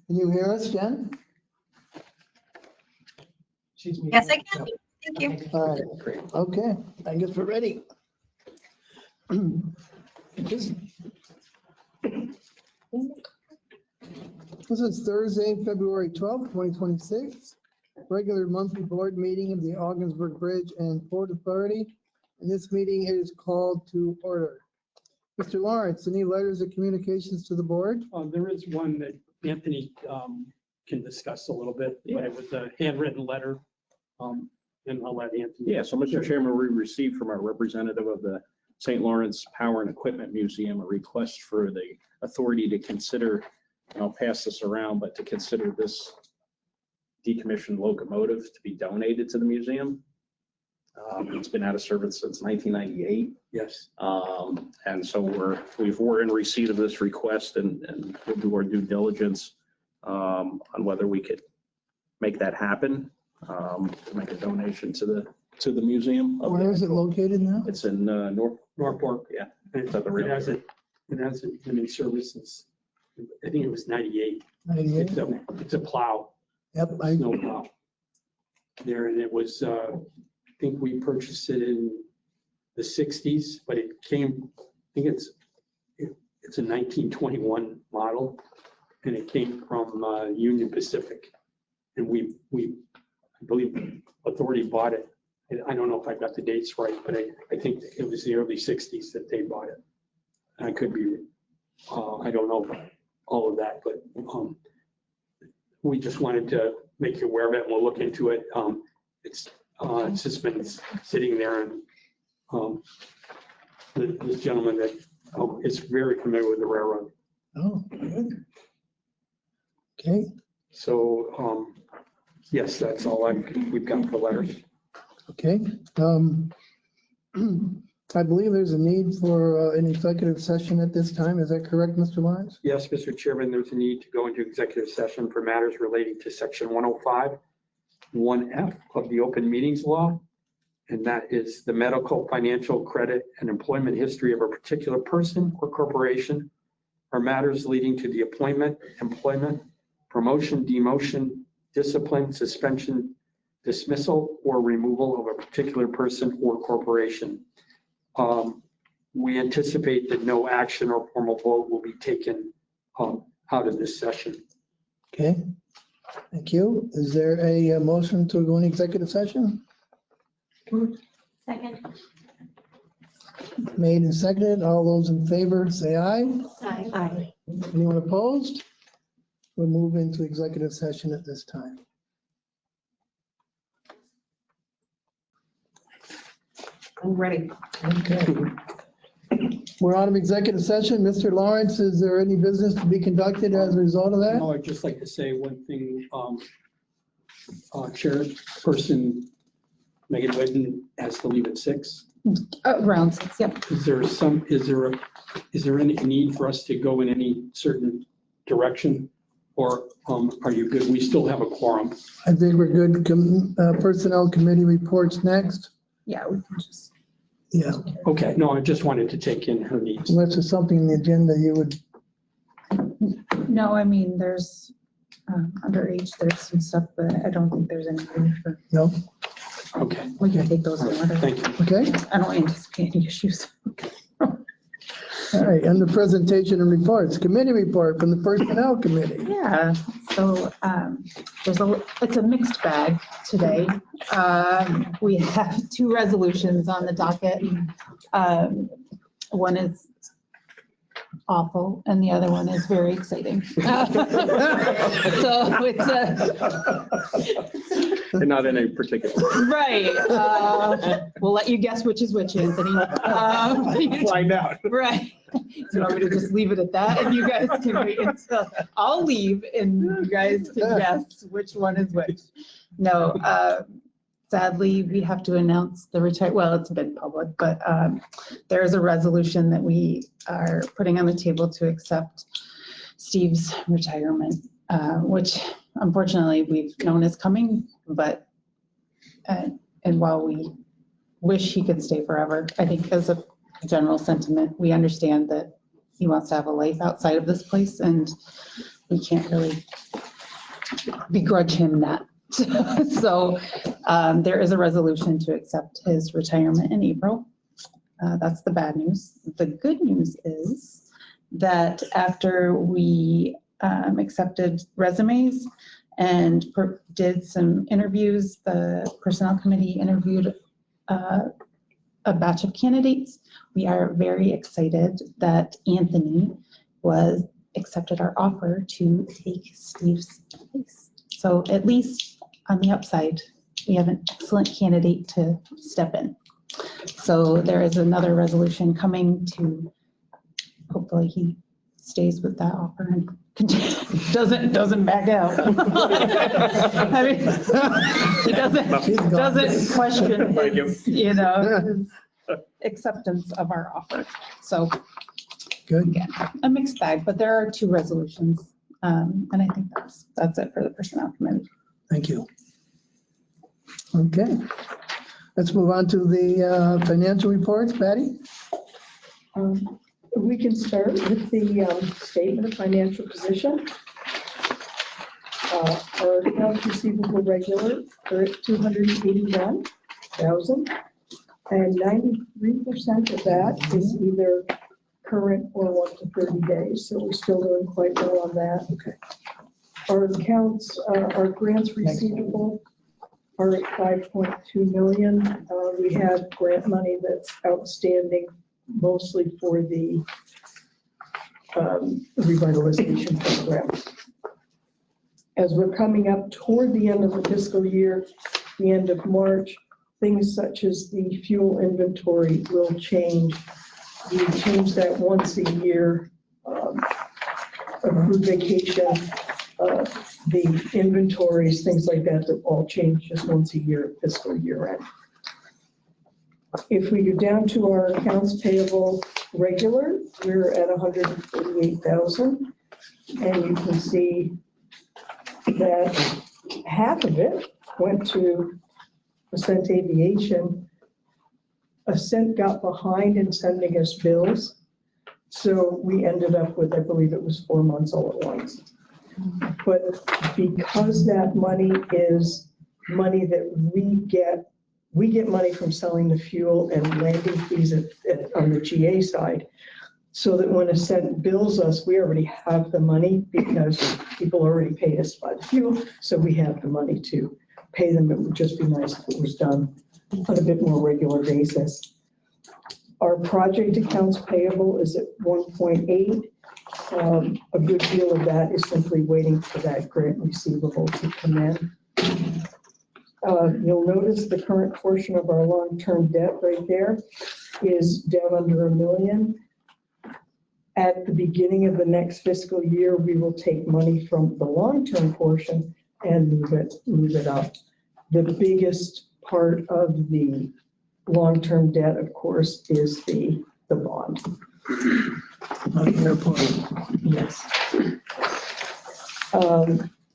Can you hear us, Jen? Yes, I can. Thank you. All right, okay, I guess we're ready. This is Thursday, February 12th, 2026, regular monthly board meeting of the Ogdensburg Bridge and Port Authority. And this meeting is called to order. Mr. Lawrence, any letters of communications to the board? There is one that Anthony can discuss a little bit, but it was a handwritten letter. And I'll let Anthony. Yeah, so Mr. Chairman, we received from our representative of the St. Lawrence Power and Equipment Museum a request for the authority to consider, and I'll pass this around, but to consider this decommissioned locomotive to be donated to the museum. It's been out of service since 1998. Yes. And so we're in receipt of this request and we'll do our due diligence on whether we could make that happen, to make a donation to the museum. Where is it located now? It's in Norfolk. yeah. It hasn't been in service since, I think it was 98. 98? It's a plow, Yep, snow plow. There, and it was, I think we purchased it in the 60s, but it came, I think it's a 1921 model, and it came from Union Pacific. And we I believe authority bought it. I don't know if I got the dates right, but I think it was the early 60s that they bought it. I could be, I don't know all of that, but we just wanted to make you aware of it, and we'll look into it. It's just been sitting there, and this gentleman that is very familiar with the railroad. oh, good. Okay, So, yes, that's all we've got for letters. okay. I believe there's a need for an executive session at this time. Is that correct, Mr. Lawrence? Yes, Mr. Chairman, there's a need to go into executive session for matters relating to section 105, 1F of the Open Meetings Law. And that is the medical, financial, credit, and employment history of a particular person or corporation, or matters leading to the appointment, employment, promotion, demotion, discipline, suspension, dismissal, or removal of a particular person or corporation. We anticipate that no action or formal vote will be taken out of this session. Okay, thank you. Is there a motion to go in executive session? Second. Made and seconded. All those in favor, say aye. Aye. Anyone opposed? We'll move into executive session at this time. I'm ready. Okay. We're out of executive session. Mr. Lawrence, is there any business to be conducted as a result of that? No, I'd just like to say one thing. Chairperson Megan Whitten has to leave at 6. Around 6, yep. Is there any need for us to go in any certain direction? Or are you good? We still have a quorum. I think we're good. Personnel committee reports next. Yeah, we can just. Yeah, Okay, no, I just wanted to take in her needs. unless there's something in the agenda you would, No, I mean, there's underage, there's some stuff, but I don't think there's anything for, no? Okay, we can take those in order. thank you. Okay, I don't anticipate any issues. all right, and the presentation and reports. Committee report from the personnel committee. Yeah, so it's a mixed bag today. We have 2 resolutions on the docket. One is awful and the other one is very exciting. So it's And not in a particular. right. We'll let you guess which is which, Anthony. Find out. Right. So you want me to just leave it at that and you guys can wait until I'll leave and you guys can guess which one is which. No, sadly, we have to announce the well, it's been public, but there's a resolution that we are putting on the table to accept Steve's retirement, which unfortunately we've known is coming, but and while we wish he could stay forever, I think as a general sentiment, we understand that he wants to have a life outside of this place and we can't really begrudge him that. So there is a resolution to accept his retirement in April. That's the bad news. The good news is that after we accepted resumes and did some interviews, the Personnel Committee interviewed a batch of candidates. We are very excited that Anthony accepted our offer to take Steve's place. So at least on the upside, we have an excellent candidate to step in. So there is another resolution coming to, hopefully he stays with that offer and doesn't back out. I mean, he doesn't question his, his acceptance of our offer. So Good. again, a mixed bag, but there are 2 resolutions. And I think that's it for the Personnel Committee. Thank you. Okay. Let's move on to the financial reports. Patty? We can start with the statement of financial position. Our accounts receivable regular are at 281,000, and 93% of that is either current or 1 to 30 days. So we're still doing quite well on that. Okay. Our accounts, our grants receivable are at 5.2 million. We have grant money that's outstanding, mostly for the revitalization program. As we're coming up toward the end of the fiscal year, the end of March, things such as the fuel inventory will change. We change that once a year. Accrued vacation, the inventories, things like that, that all change just once a year at fiscal year end. If we go down to our accounts payable regular, we're at 148,000, and you can see that half of it went to Ascent Aviation. Ascent got behind in sending us bills, so we ended up with, I believe it was 4 months all at once. But because that money is money that we get money from selling the fuel and landing fees on the GA side, so that when Ascent bills us, we already have the money because people already paid us by the fuel, so we have the money to pay them. It would just be nice if it was done on a bit more regular basis. Our project accounts payable is at 1.8. A good deal of that is simply waiting for that grant receivable to come in. You'll notice the current portion of our long-term debt right there is down under $1 million. At the beginning of the next fiscal year, we will take money from the long-term portion and move it up. The biggest part of the long-term debt, of course, is the bond. Yes.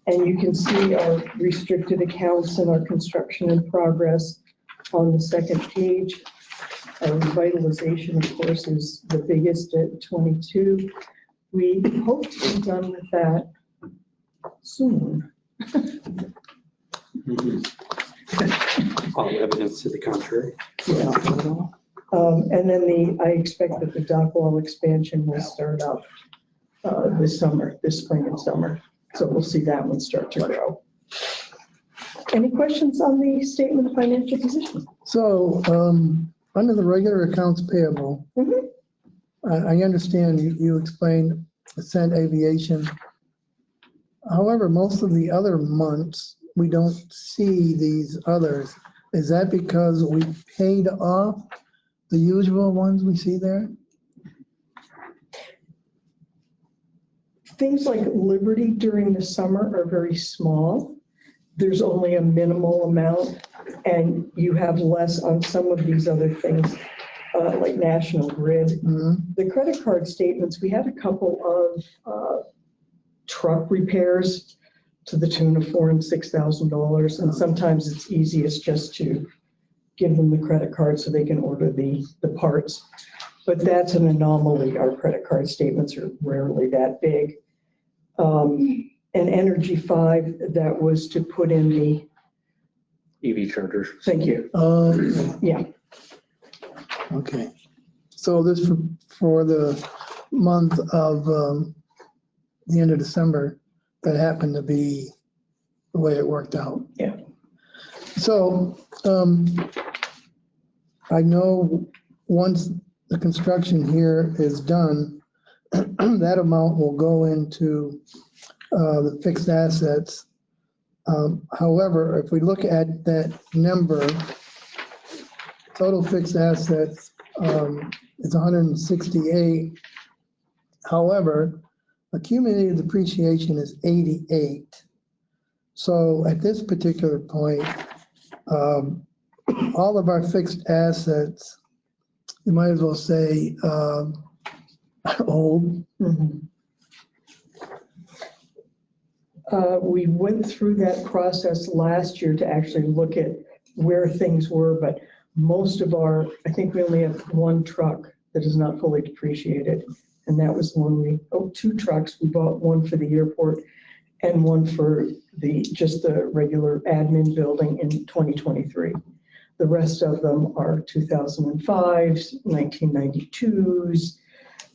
And you can see our restricted accounts and our construction in progress on the second page. Our revitalization, of course, is the biggest at 22. We hope to be done with that soon. All evidence to the contrary. Yeah. And then I expect that the dock wall expansion will start up this spring and summer. So we'll see that one start to grow. Any questions on the statement of financial position? So under the regular accounts payable, I understand you explained Ascent Aviation. However, most of the other months, we don't see these others. Is that because we paid off the usual ones we see there? Things like Liberty during the summer are very small. There's only a minimal amount, and you have less on some of these other things, like National Grid. The credit card statements, we had a couple of truck repairs to the tune of $4,000 and $6,000, and sometimes it's easiest just to give them the credit card so they can order the parts. But that's an anomaly. Our credit card statements are rarely that big. and Energy 5, that was to put in the, EV chargers. thank you, yeah. Okay. So this for the month of the end of December, that happened to be the way it worked out. Yeah. So I know once the construction here is done, that amount will go into the fixed assets. However, if we look at that number, total fixed assets is 168. However, accumulated depreciation is 88. So at this particular point, all of our fixed assets, you might as well say, are old. Mhm. We went through that process last year to actually look at where things were, but most of our, I think we only have one truck that is not fully depreciated. And that was when two trucks, we bought one for the airport and one for just the regular admin building in 2023. The rest of them are 2005s, 1992s.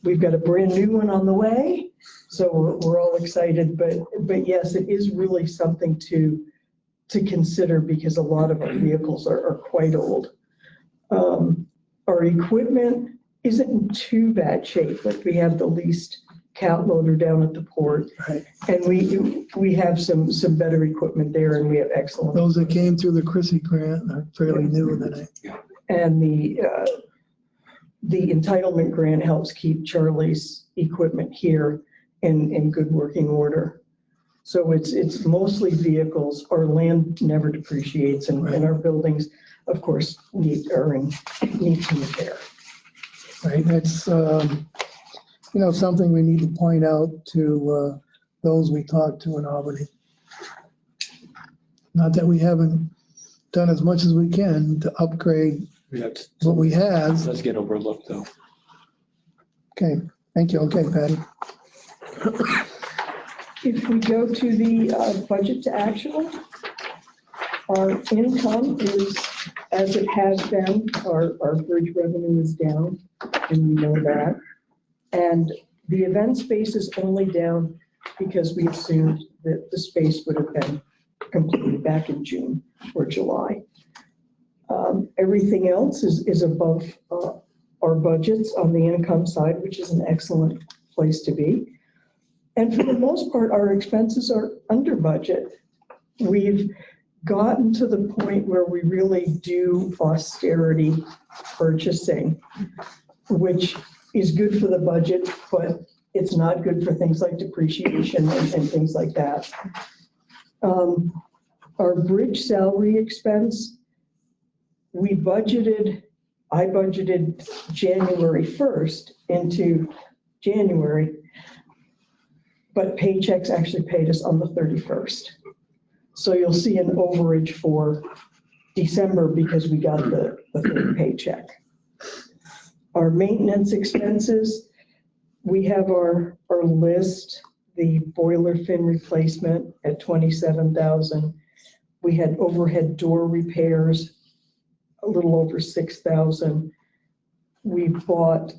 We've got a brand new one on the way. So we're all excited, but yes, it is really something to consider because a lot of our vehicles are quite old. Our equipment isn't in too bad shape, but we have the leased cat loader down at the port. Right. And we have some better equipment there, and we have excellent. Those that came through the Chrissy grant are fairly new than And the entitlement grant helps keep Charlie's equipment here in good working order. So it's mostly vehicles. Our land never depreciates, and our buildings, of course, need some repair. right? That's, something we need to point out to those we talk to in Albany. Not that we haven't done as much as we can to upgrade what we have. Does get overlooked though. Okay, thank you. Okay, Patty. If we go to the budget to actual, our income is, as it has been, our bridge revenue is down, and we know that. And the event space is only down because we assumed that the space would have been completed back in June or July. Everything else is above our budgets on the income side, which is an excellent place to be. And for the most part, our expenses are under budget. We've gotten to the point where we really do austerity purchasing, which is good for the budget, but it's not good for things like depreciation and things like that. Our bridge salary expense, I budgeted January 1st into January, but paychecks actually paid us on the 31st. So you'll see an overage for December because we got the third paycheck. Our maintenance expenses, we have our list, the boiler fin replacement at $27,000. We had overhead door repairs, a little over $6,000. We bought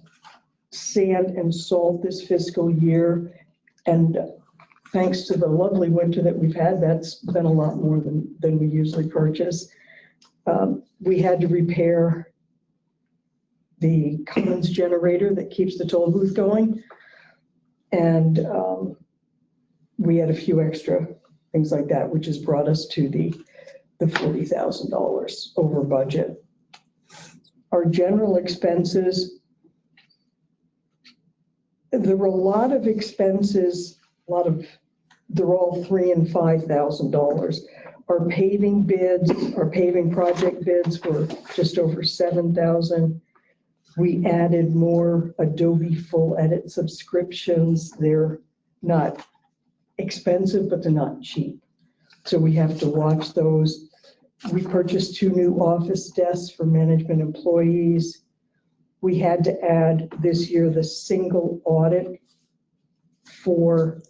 sand and salt this fiscal year, and thanks to the lovely winter that we've had, that's been a lot more than we usually purchase. We had to repair the Cummins generator that keeps the toll booth going. And we had a few extra things like that, which has brought us to the $40,000 over budget. Our general expenses, there were a lot of expenses, they're all $3,000 and $5,000. Our paving bids, our paving project bids were just over $7,000. We added more Adobe Full Edit subscriptions. They're not expensive, but they're not cheap. So we have to watch those. We purchased 2 new office desks for management employees. We had to add this year the single audit for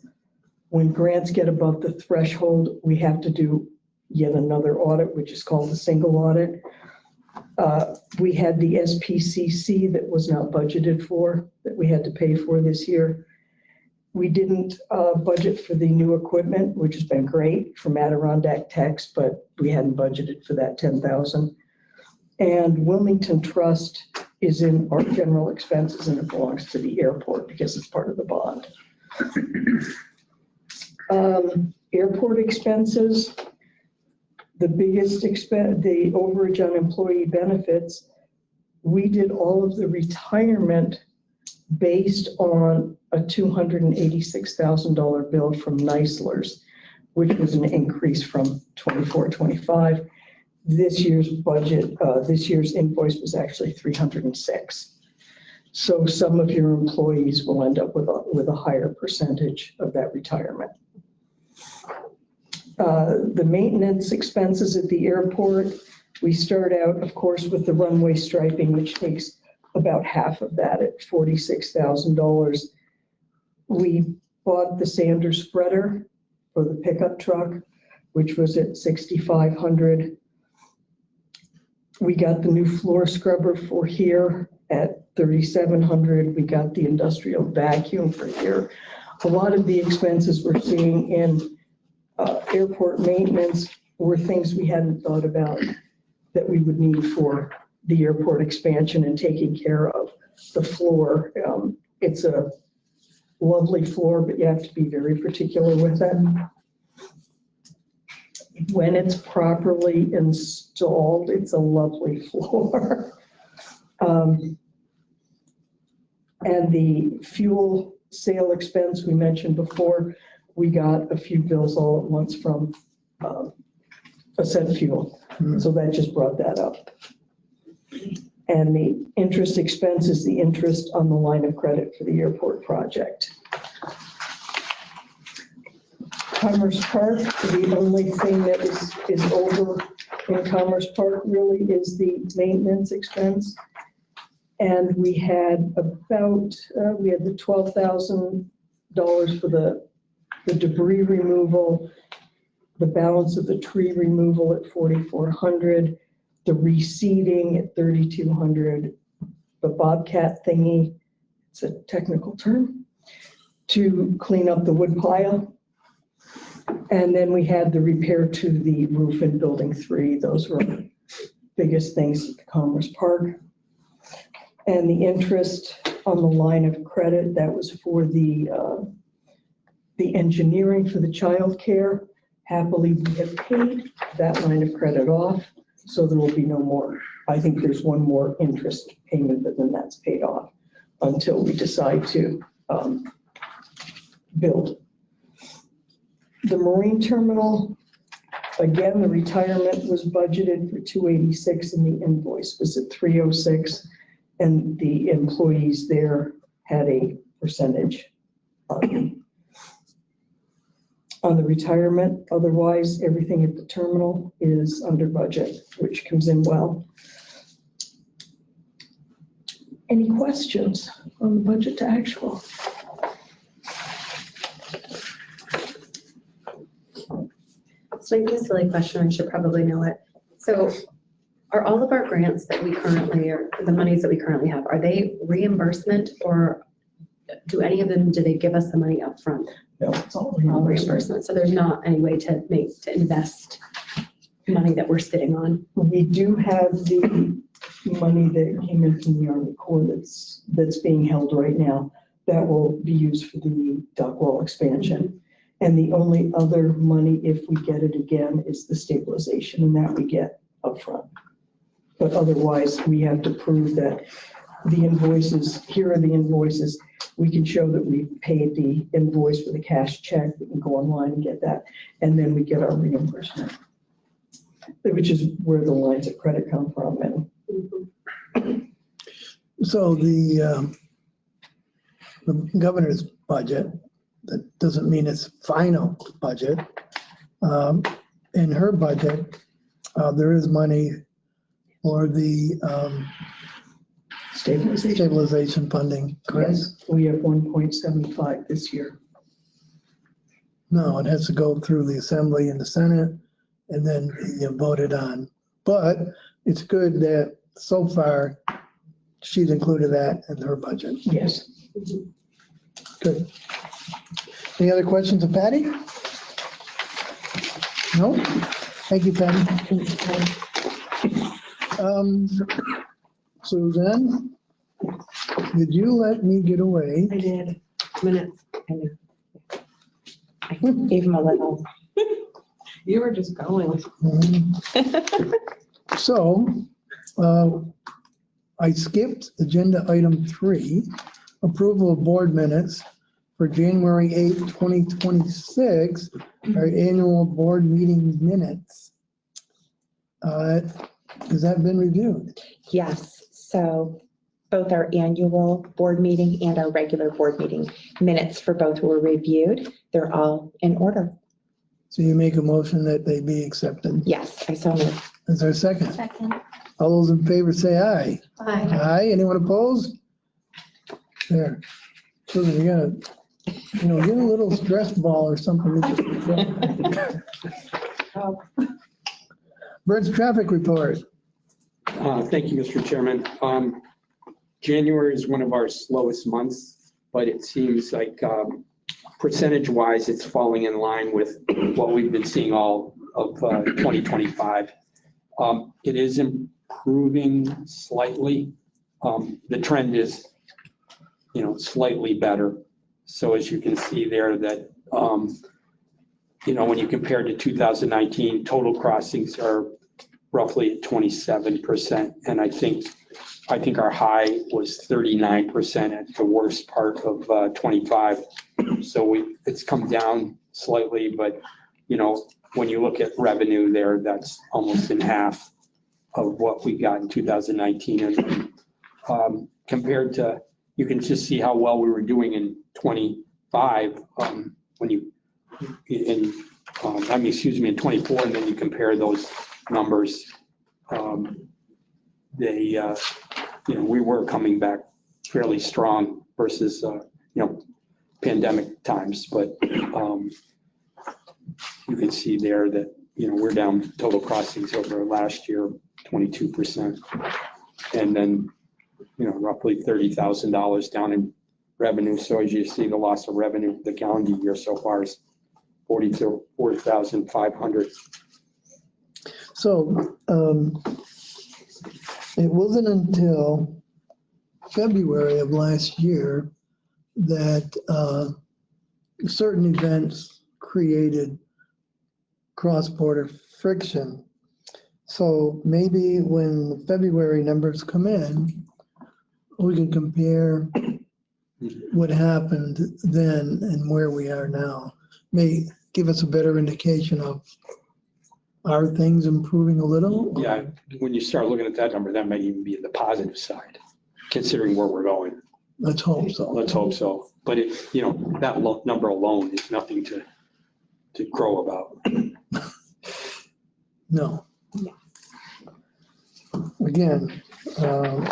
When grants get above the threshold, we have to do yet another audit, which is called the single audit. We had the SPCC that was not budgeted for, that we had to pay for this year. We didn't budget for the new equipment, which has been great from Adirondack Techs, but we hadn't budgeted for that 10,000. And Wilmington Trust is in our general expenses and it belongs to the airport because it's part of the bond. Airport expenses, the biggest expense, the overage on employee benefits, we did all of the retirement based on a $286,000 bill from Neisler's, which was an increase from 24-25. This year's budget, this year's invoice was actually 306. So some of your employees will end up with a higher percentage of that retirement. The maintenance expenses at the airport, we start out, of course, with the runway striping, which takes about half of that at $46,000. We bought the sander spreader for the pickup truck, which was at $6,500. We got the new floor scrubber for here at $3,700. We got the industrial vacuum for here. A lot of the expenses we're seeing in airport maintenance were things we hadn't thought about that we would need for the airport expansion and taking care of the floor. It's a lovely floor, but you have to be very particular with it. When it's properly installed, it's a lovely floor. And the fuel sale expense we mentioned before, we got a few bills all at once from Ascent Fuel. So that just brought that up. And the interest expense is the interest on the line of credit for the airport project. Commerce Park, the only thing that is over in Commerce Park really is the maintenance expense. And we had about, we had the $12,000 for the debris removal, the balance of the tree removal at $4,400, the reseeding at $3,200, the bobcat thingy, it's a technical term, to clean up the wood pile. And then we had the repair to the roof in Building 3. Those were the biggest things at the Commerce Park. And the interest on the line of credit, that was for the engineering for the childcare. Happily, we have paid that line of credit off, so there will be no more. I think there's one more interest payment, but then that's paid off until we decide to build. The marine terminal, again, the retirement was budgeted for $286 and the invoice was at $306, and the employees there had a percentage on the retirement. Otherwise, everything at the terminal is under budget, which comes in well. Any questions on the budget to actual? So I guess a silly question, I should probably know it. So are all of our grants that we currently, or the monies that we currently have, are they reimbursement, or do any of them, do they give us the money up front? No, it's all All reimbursement. reimbursement. So there's not any way to invest money that we're sitting on. We do have the money that came in from the Army Corps that's being held right now. That will be used for the dock wall expansion. And the only other money, if we get it again, is the stabilization, and that we get upfront. But otherwise, we have to prove that the invoices, here are the invoices. We can show that we paid the invoice with a cash check. We can go online and get that. And then we get our reimbursement, which is where the lines of credit come from. And So the governor's budget, that doesn't mean it's final budget. In her budget, there is money for the stabilization funding, correct? yes, we have 1.75 this year. No, it has to go through the Assembly and the Senate and then be voted on. But it's good that so far she's included that in her budget. Yes. Good. Any other questions of Patty? No? Thank you, Patty. Suzanne, did you let me get away? I did. Minutes. I gave him a little. You were just going. So, I skipped agenda item 3, approval of board minutes for January 8th, 2026, our annual board meeting minutes. Has that been reviewed? Yes, so both our annual board meeting and our regular board meeting minutes for both were reviewed. They're all in order. So you make a motion that they be accepted. Yes, I so moved. Is there a second? Second. All those in favor say aye. Aye. Aye, anyone opposed? There. Susan, you gotta, get a little stress ball or something. Bird's traffic report. Thank you, Mr. Chairman. January is one of our slowest months, but it seems like percentage-wise, it's falling in line with what we've been seeing all of 2025. It is improving slightly. The trend is, slightly better. So as you can see there that, when you compare to 2019, total crossings are roughly at 27%. And I think our high was 39% at the worst part of 25. So it's come down slightly, but, when you look at revenue there, that's almost in half of what we got in 2019. And compared to, you can just see how well we were doing in 25 in 24, and then you compare those numbers. We were coming back fairly strong versus, pandemic times, but you can see there that, we're down total crossings over last year, 22%. And then, roughly $30,000 down in revenue. So as you see, the loss of revenue, the calendar year so far is 44,500. So, it wasn't until February of last year that certain events created cross-border friction. So maybe when the February numbers come in, we can compare what happened then and where we are now. May give us a better indication of, are things improving a little? Yeah, when you start looking at that number, that might even be the positive side, considering where we're going. Let's hope so. Let's hope so. But that number alone is nothing to crow about. No. Again,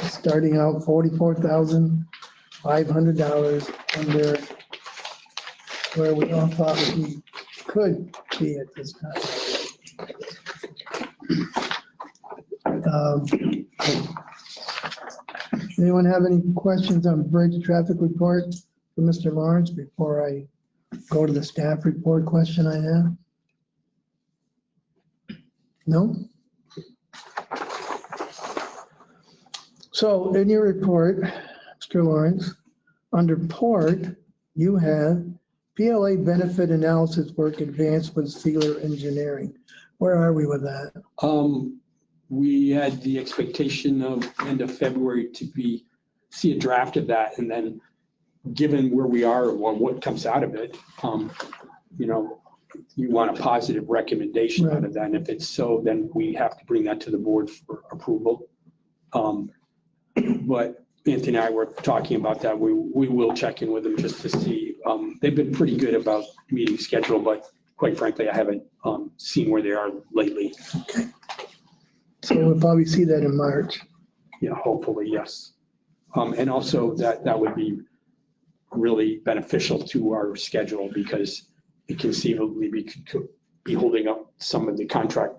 starting out $44,500 under where we all thought we could be at this time. Anyone have any questions on bridge traffic report for Mr. Lawrence before I go to the staff report question I have? No? So in your report, Mr. Lawrence, under port, you have PLA benefit analysis work advanced with Sealer Engineering. Where are we with that? We had the expectation of end of February to see a draft of that, and then given where we are or what comes out of it, you want a positive recommendation out of that. And if it's so, then we have to bring that to the board for approval. But Anthony and I were talking about that. We will check in with them just to see. They've been pretty good about meeting schedule, but quite frankly, I haven't seen where they are lately. Okay. So we'll probably see that in March. Yeah, hopefully, yes. And also that would be really beneficial to our schedule because conceivably could be holding up some of the contract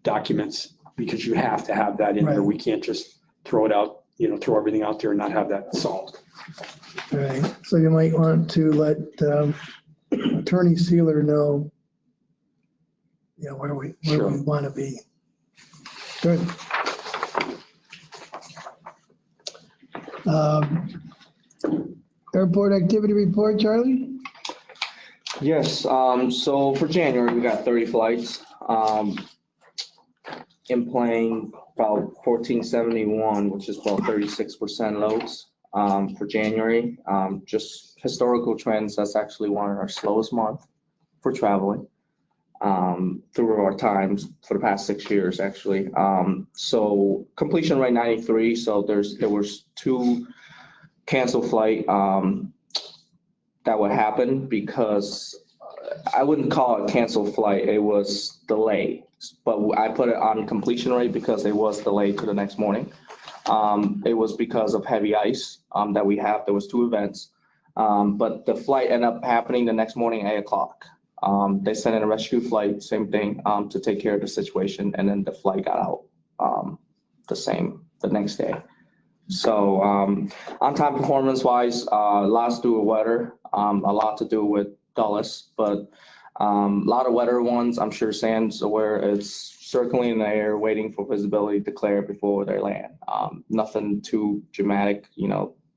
documents because you have to have that in there. Right. We can't just throw it out, throw everything out there and not have that solved. All right, so you might want to let Attorney Sealer know, where we Sure. want to be. Good. Airport activity report, Charlie? Yes, so for January, we got 30 flights. In plane, about 1471, which is about 36% loads for January. Just historical trends, that's actually one of our slowest months for traveling through our times for the past 6 years, actually. So completion rate 93, so there was 2 canceled flight that would happen because I wouldn't call it canceled flight, it was delay. But I put it on completion rate because it was delayed to the next morning. It was because of heavy ice that we have. There was 2 events, but the flight ended up happening the next morning at 8 o'clock. They sent in a rescue flight, same thing, to take care of the situation, and then the flight got out the next day. So on-time performance-wise, lots to do with weather, a lot to do with Dulles, but a lot of weather ones. I'm sure Sam's aware it's circling in the air, waiting for visibility to clear before they land. Nothing too dramatic,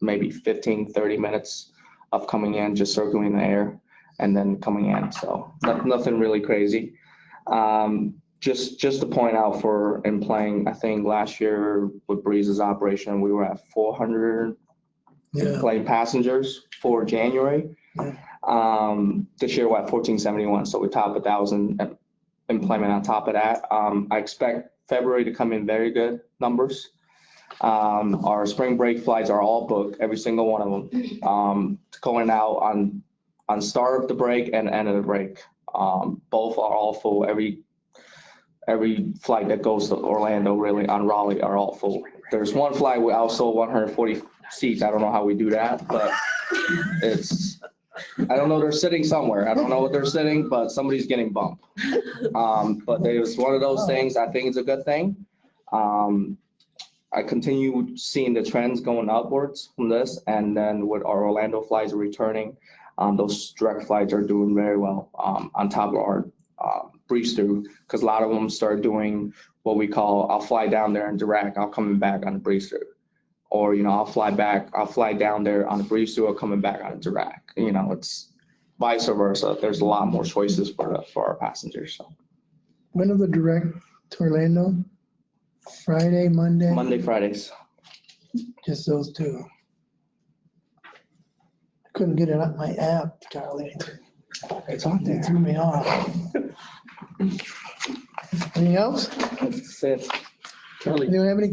maybe 15, 30 minutes of coming in, just circling in the air and then coming in. So nothing really crazy. Just to point out in playing, I think last year with Breeze's operation, we were at 400 plane passengers for January. This year we're at 1471, so we topped 1,000 employment on top of that. I expect February to come in very good numbers. Our spring break flights are all booked, every single one of them, going out on start of the break and end of the break. Both are all full. Every flight that goes to Orlando, really, on Raleigh are all full. There's one flight we outsold 140 seats. I don't know how we do that, but I don't know, they're sitting somewhere. I don't know what they're sitting, but somebody's getting bumped. But it was one of those things, I think it's a good thing. I continue seeing the trends going upwards from this, and then with our Orlando flights returning, those direct flights are doing very well on top of our breeze through, because a lot of them start doing what we call, I'll fly down there and direct, I'll coming back on the breeze through. Or, I'll fly down there on the breeze through or coming back on a direct. It's vice versa. There's a lot more choices for our passengers. So. When are the direct to Orlando? Friday, Monday? Monday, Fridays. Just those 2. I couldn't get it on my app, Charlie. It's on It there. threw me off. Anything else? That's it. Charlie, Anyone have any?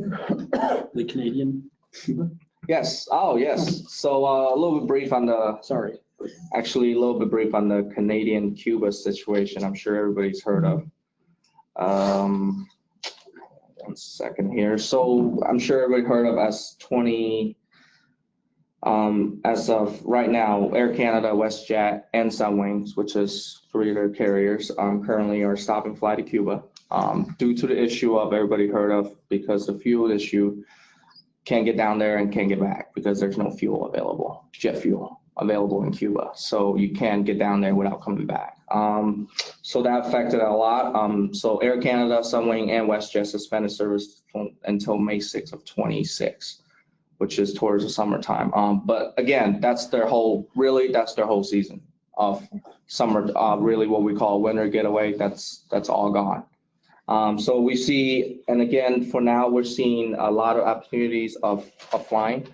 the Canadian Cuba? Yes. Oh, yes. So a little bit brief on actually a little bit brief on the Canadian-Cuba situation. I'm sure everybody's heard of. 1 second here. So I'm sure everybody heard of as of right now, Air Canada, WestJet, and Sunwings, which is 3 of their carriers, currently are stopping flight to Cuba due to the issue of everybody heard of, because the fuel issue. Can't get down there and can't get back because there's no fuel available, jet fuel available in Cuba. So you can't get down there without coming back. So that affected a lot. So Air Canada, Sunwing, and WestJet suspended service until May 6th of 26, which is towards the summertime. But again, that's their whole season of summer, really what we call winter getaway. That's all gone. So we see, and again, for now, we're seeing a lot of opportunities of flying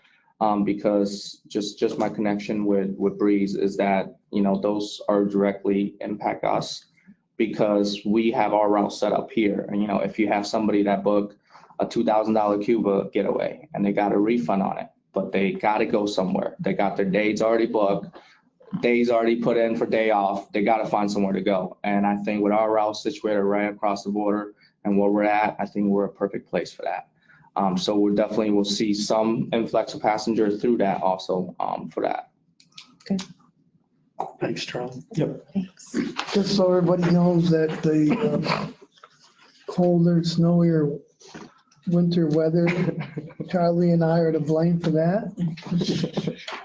because just my connection with Breeze is that, those are directly impact us because we have our route set up here. And, if you have somebody that booked a $2,000 Cuba getaway and they got a refund on it, but they got to go somewhere. They got their dates already booked. Days already put in for day off, they got to find somewhere to go. And I think with our route situated right across the border and where we're at, I think we're a perfect place for that. So we definitely will see some influx of passengers through that also for that. Good. Thanks, Charlie. Yep. Thanks. Just so everybody knows that the colder, snowier winter weather, Charlie and I are to blame for that.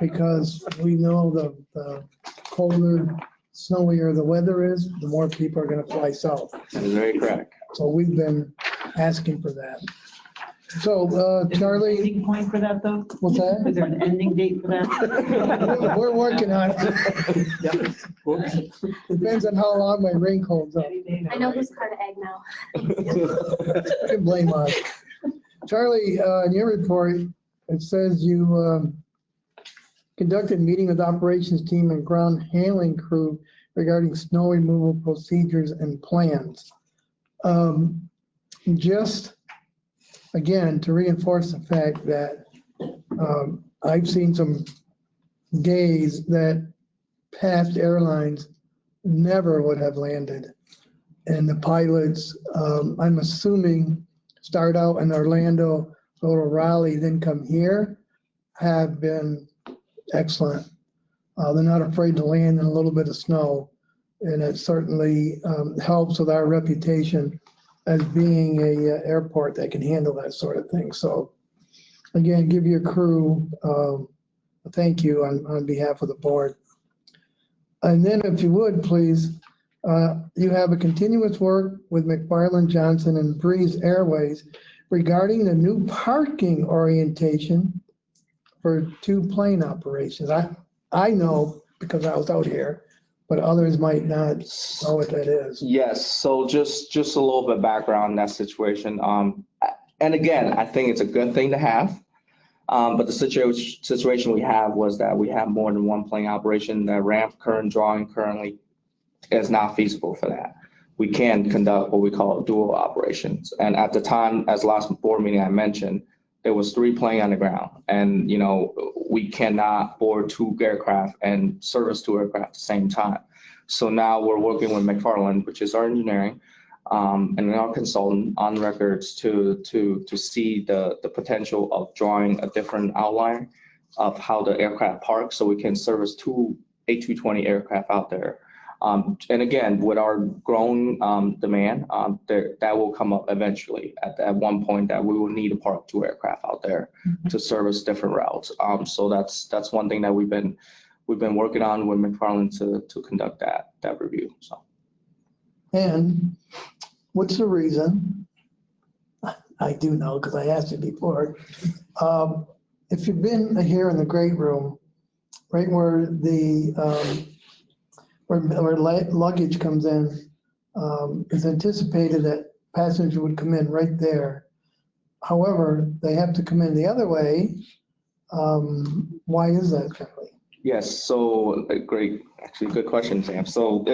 Because we know the colder, snowier the weather is, the more people are gonna fly south. That is very correct. So we've been asking for that. So, Charlie, Ending point for that, though? what's that? Is there an ending date for that? We're working on it. Depends on how long my ring holds up. I know who's part of egg now. You can blame us. Charlie, in your report, it says you conducted a meeting with operations team and ground handling crew regarding snow removal procedures and plans. Just, again, to reinforce the fact that I've seen some days that past airlines never would have landed. And the pilots, I'm assuming, start out in Orlando, go to Raleigh, then come here, have been excellent. They're not afraid to land in a little bit of snow. And it certainly helps with our reputation as being a airport that can handle that sort of thing. So again, give your crew a thank you on behalf of the board. And then if you would, please, you have a continuous work with McFarland Johnson and Breeze Airways regarding the new parking orientation for two plane operations. I know because I was out here, but others might not know what that is. Yes, so just a little bit of background on that situation. And again, I think it's a good thing to have. But the situation we have was that we have more than one plane operation. The ramp current drawing currently is not feasible for that. We can conduct what we call dual operations. And at the time, as last board meeting I mentioned, there was 3 planes on the ground. And, you know, we cannot board 2 aircraft and service 2 aircraft at the same time. So now we're working with McFarland, which is our engineering, and our consultant on records to see the potential of drawing a different outline of how the aircraft parks so we can service 2 A220 aircraft out there. And again, with our growing demand, that will come up eventually at one point that we will need to park 2 aircraft out there to service different routes. So that's one thing that we've been working on with McFarland to conduct that review. So. And what's the reason? I do know because I asked you before. If you've been here in the great room, right where the where luggage comes in, it's anticipated that passengers would come in right there. However, they have to come in the other way. Why is that, Charlie? Yes, so actually good question, Sam. So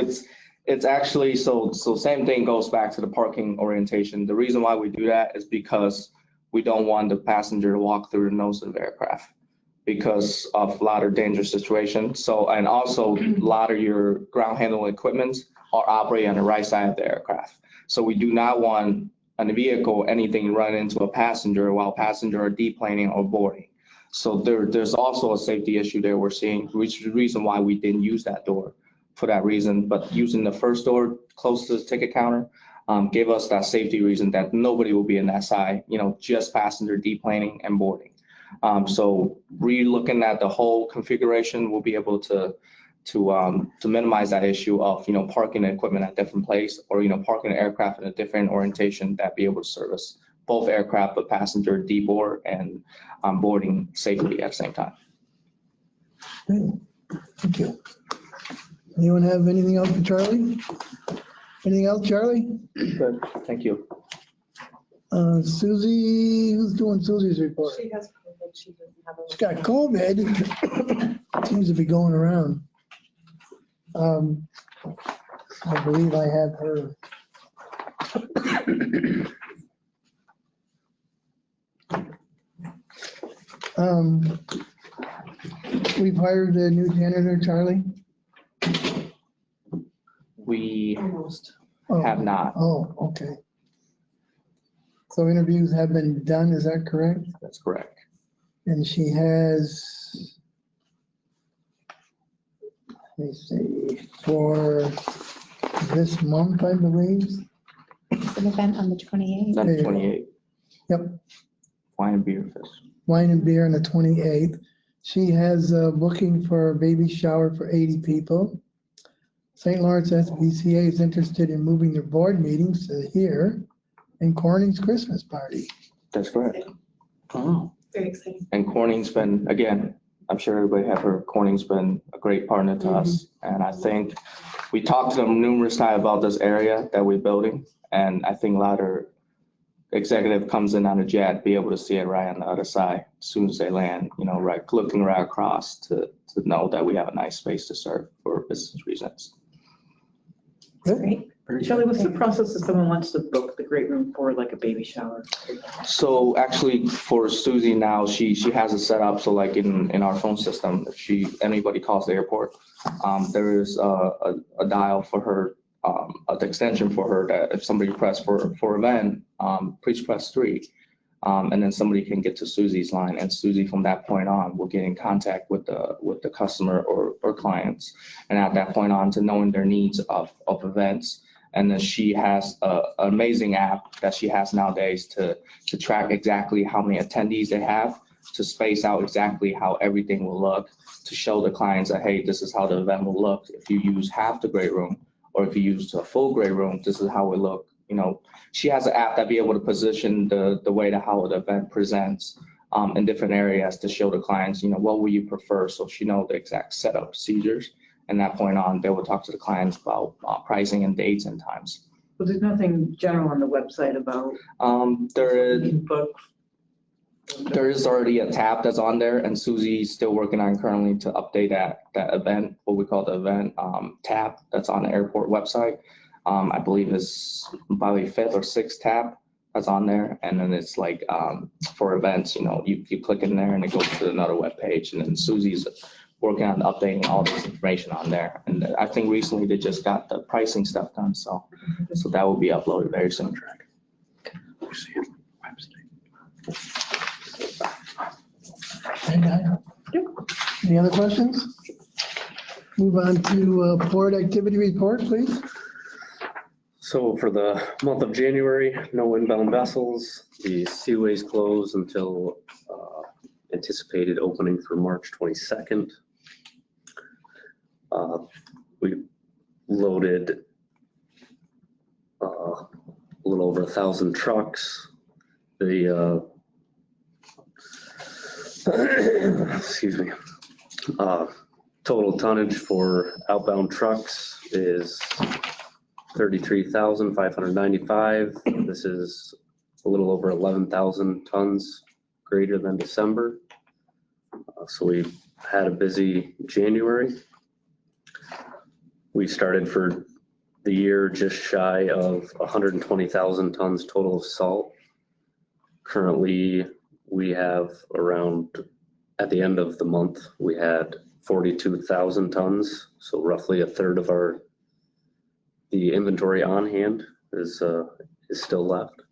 it's actually, so same thing goes back to the parking orientation. The reason why we do that is because we don't want the passenger to walk through the nose of the aircraft because of a lot of dangerous situations. So, and also a lot of your ground handling equipment are operating on the right side of the aircraft. So we do not want on the vehicle, anything run into a passenger while passenger are deplaning or boarding. So there's also a safety issue there we're seeing, which is the reason why we didn't use that door for that reason. But using the first door close to the ticket counter gave us that safety reason that nobody will be in that side, you know, just passenger deplaning and boarding. So re-looking at the whole configuration, we'll be able to minimize that issue of, you know, parking the equipment at different place or, you know, parking the aircraft in a different orientation that be able to service both aircraft, but passenger deboard and boarding safely at the same time. Good. Thank you. Anyone have anything else for Charlie? Anything else, Charlie? Good, thank you. Susie, who's doing Susie's report? She has COVID. She doesn't have She's got COVID. Seems to be going around. I believe I have her. We've hired a new janitor, Charlie? We almost. have not. Oh, okay. So interviews have been done, is that correct? That's correct. And she has, me see, for this month, I believe. It's an event on the 28th. There Then you go. 28, Yep, wine and beer fest. wine and beer on the 28th. She has a booking for a baby shower for 80 people. St. Lawrence SBCA is interested in moving their board meetings to here and Corning's Christmas party. That's correct. Oh, Very exciting. And Corning's been, again, I'm sure everybody have heard, Corning's been a great partner to us. And I think we talked to them numerous times about this area that we're building. And I think a lot of executive comes in on a jet, be able to see it right on the other side as soon as they land, right, looking right across to know that we have a nice space to serve for business reasons. Great. Shelley, what's the process if someone wants to book the great room for like a baby shower? So actually for Susie now, she has it set up. So like in our phone system, if anybody calls the airport, there is a dial for her, an extension for her that if somebody press for event, please press 3. And then somebody can get to Susie's line, and Susie from that point on will get in contact with the customer or clients. And at that point on to knowing their needs of events. And then she has an amazing app that she has nowadays to track exactly how many attendees they have, to space out exactly how everything will look, to show the clients that, hey, this is how the event will look. If you use half the great room, or if you use a full great room, this is how it look. She has an app that be able to position the way to how the event presents in different areas to show the clients, what will you prefer? So she know the exact setup procedures. And that point on, they will talk to the clients about pricing and dates and times. Well, there's nothing general on the website about. There is already a tab that's on there, and Susie's still working on currently to update that event, what we call the event tab that's on the airport website. I believe is probably 5th or 6th tab that's on there. And then it's like for events, you click in there and it goes to another web page. And then Susie's working on updating all this information on there. And I think recently they just got the pricing stuff done. So that will be uploaded very soon. Any other questions? Move on to board activity report, please. So for the month of January, no inbound vessels. The seaways closed until anticipated opening for March 22nd. We loaded a little over 1,000 trucks. The excuse me. Total tonnage for outbound trucks is 33,595. This is a little over 11,000 tons greater than December. So we had a busy January. We started for the year just shy of 120,000 tons total of salt. Currently, we have around, at the end of the month, we had 42,000 tons. So roughly a third of the inventory on hand is still left.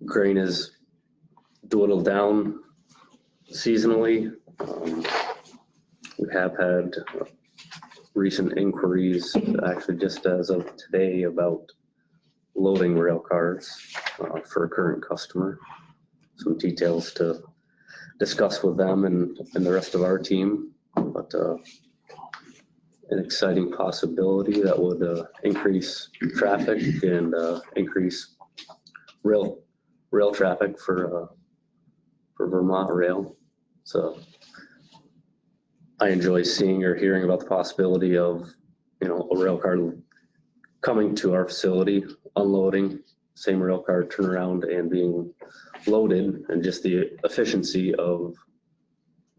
Grain is dwindled down seasonally. We have had recent inquiries, actually just as of today, about loading rail cars for a current customer. Some details to discuss with them and the rest of our team, but an exciting possibility that would increase traffic and increase rail traffic for Vermont Rail. So I enjoy seeing or hearing about the possibility of, a rail car coming to our facility, unloading, same rail car turnaround and being loaded, and just the efficiency of,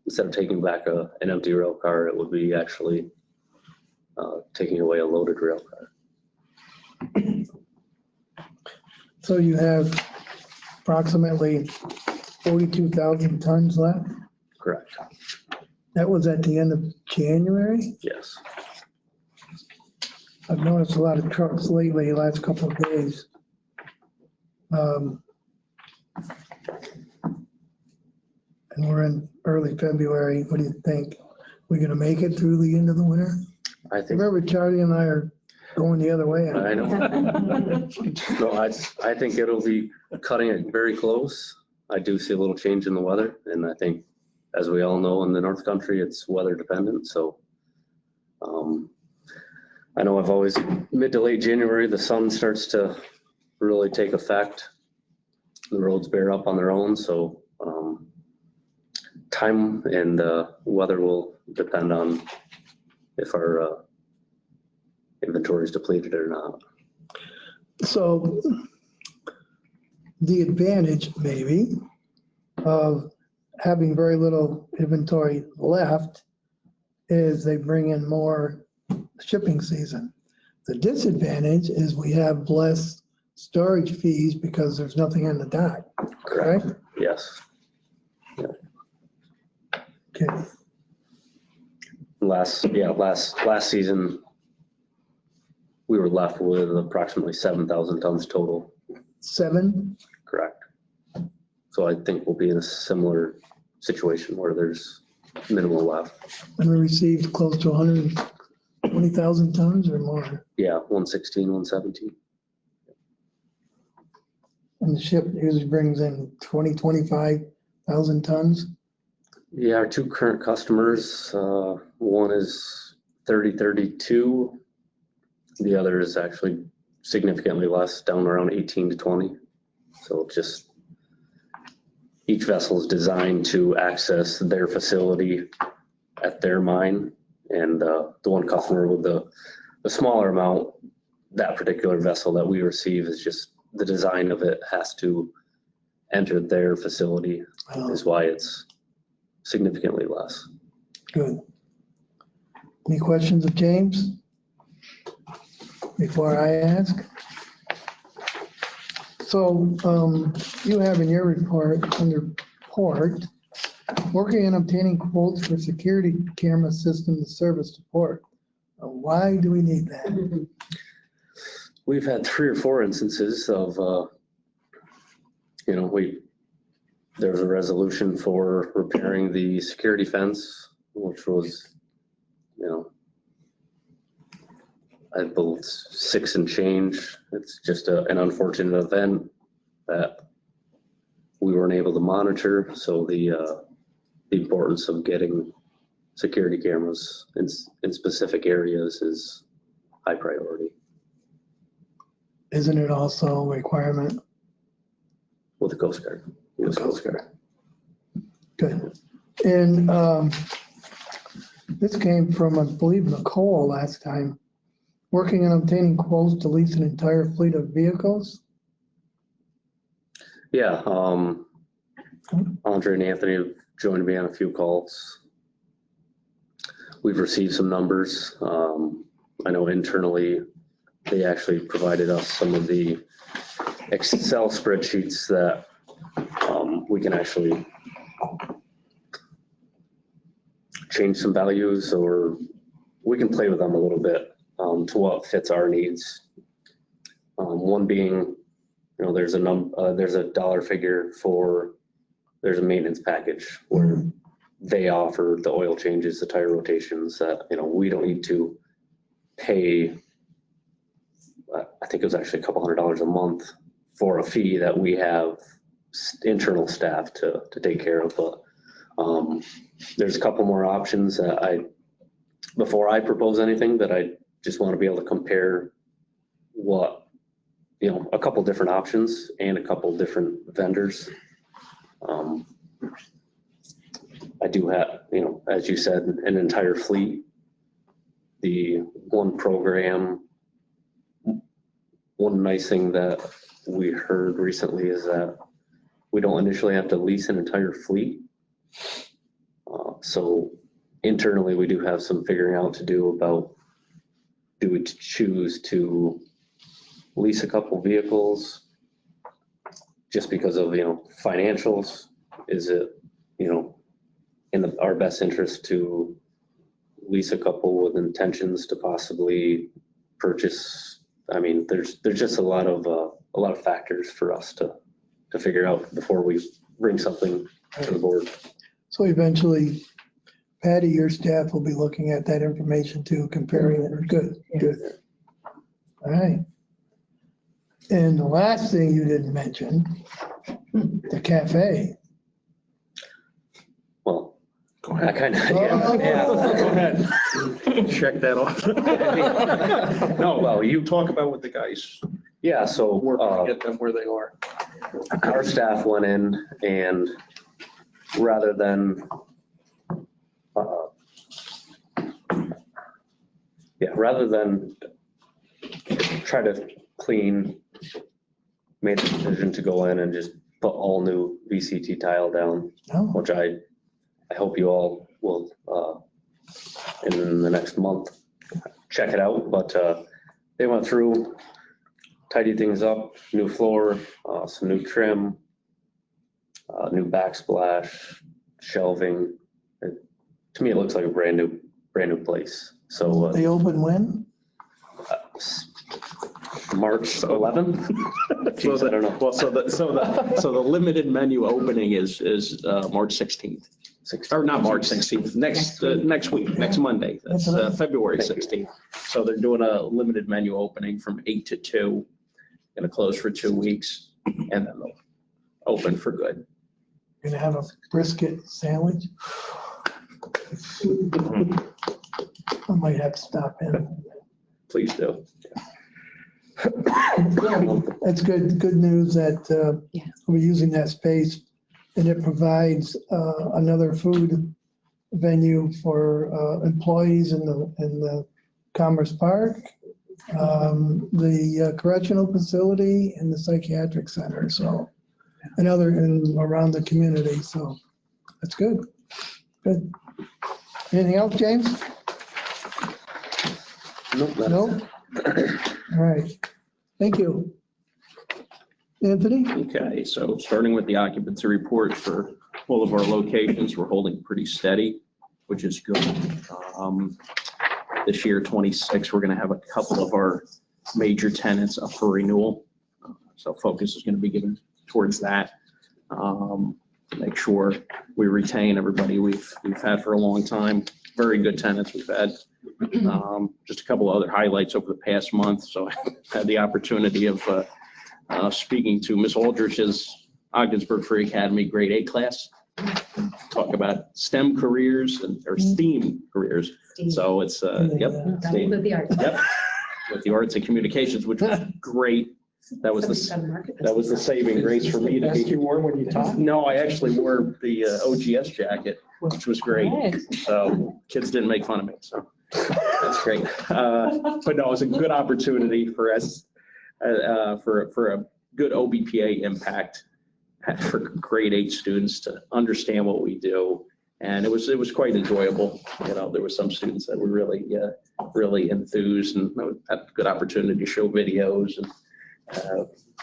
instead of taking back an empty rail car, it would be actually taking away a loaded rail car. So you have approximately 42,000 tons left. Correct. That was at the end of January. Yes. I've noticed a lot of trucks lately, last couple of days. And we're in early February. What do you think? We gonna make it through the end of the winter? I think, Remember Charlie and I are going the other way. I know. No, I think it'll be cutting it very close. I do see a little change in the weather, and I think, as we all know, in the North Country, it's weather dependent, so. I know I've always, mid to late January, the sun starts to really take effect. The roads bear up on their own, so time and weather will depend on if our inventory is depleted or not. So the advantage maybe of having very little inventory left is they bring in more shipping season. The disadvantage is we have less storage fees because there's nothing on the dock, correct? Yes. Okay, Last season, we were left with approximately 7,000 tons total, 7, correct? So I think we'll be in a similar situation where there's minimal left. and we received close to 120,000 tons or more. Yeah, 116, 117. And the ship usually brings in 25,000 tons. Yeah, our two current customers, one is 30-32. The other is actually significantly less, down around 18 to 20. So just each vessel is designed to access their facility at their mine. And the one customer with the smaller amount, that particular vessel that we receive is just the design of it has to enter their facility is why it's significantly less. Good. Any questions of James before I ask? So you have in your report under port, working on obtaining quotes for security camera system service to port. Why do we need that? We've had 3 or 4 instances of, there was a resolution for repairing the security fence, which was, I believe 6 and change. It's just an unfortunate event that we weren't able to monitor. So the importance of getting security cameras in specific areas is high priority. Isn't it also a requirement? With the Coast Guard. US Coast Guard. Good. And this came from, I believe, Nicole last time. Working on obtaining quotes to lease an entire fleet of vehicles. Yeah, Andre and Anthony have joined me on a few calls. We've received some numbers. I know internally, they actually provided us some of the Excel spreadsheets that we can actually change some values, or we can play with them a little bit to what fits our needs. One being, there's a dollar figure for, there's a maintenance package where they offer the oil changes, the tire rotations that, we don't need to pay. I think it was actually a couple $100 a month for a fee that we have internal staff to take care of. But there's a couple more options that before I propose anything, that I just want to be able to compare what, a couple different options and a couple different vendors. I do have, as you said, an entire fleet. The one program, one nice thing that we heard recently is that we don't initially have to lease an entire fleet. So internally, we do have some figuring out to do about, do we choose to lease a couple vehicles just because of, financials? Is it, in our best interest to lease a couple with intentions to possibly purchase? I mean, there's just a lot of factors for us to figure out before we bring something to the board. So eventually, Patty, your staff will be looking at that information too, comparing it. Good, good. All right. And the last thing you didn't mention, the cafe. Well, Go I ahead. kind of, Oh. yeah. Go ahead. Check that off. No, Well, you talk about what the guys, Yeah, so work to get them where they are. our staff went in and rather than, rather than try to clean, made the decision to go in and just put all new VCT tile down, Oh, which I hope you all will, in the next month, check it out. But they went through, tidied things up, new floor, some new trim, new backsplash, shelving. To me, it looks like a brand new place. So they open when? March 11th? Jeez, I don't know. Well, so the limited menu opening is March 16th. Or not March 16th, next week, next Monday. That's February Thank you. 16th. So they're doing a limited menu opening from 8 to 2. Going to close for 2 weeks and then they'll open for good. Gonna have a brisket sandwich? I might have to stop in. Please do. That's good, good news that Yeah. we're using that space and it provides another food venue for employees in the Commerce Park, the correctional facility and the psychiatric center, so, and around the community, so that's good. Good. Anything else, James? Nope, that's- No? All right. Thank you. Anthony? Okay, so starting with the occupancy report for all of our locations, we're holding pretty steady, which is good. This year, 26, we're going to have a couple of our major tenants up for renewal. So focus is going to be given towards that. Make sure we retain everybody we've had for a long time. Very good tenants we've had. Just a couple of other highlights over the past month. So I had the opportunity of speaking to Ms. Aldrich's Ogdensburg Free Academy grade A class. Talk about STEM careers or STEAM careers. So it's, yep. That include the arts. Yep. With the arts and communications, which was great. That was the saving grace for me to be. You wore when you taught? No, I actually wore the OGS jacket, which was great. So kids didn't make fun of me, so that's great. But no, it was a good opportunity for us, for a good OBPA impact for grade 8 students to understand what we do. And it was quite enjoyable. You know, there were some students that were really enthused and had a good opportunity to show videos and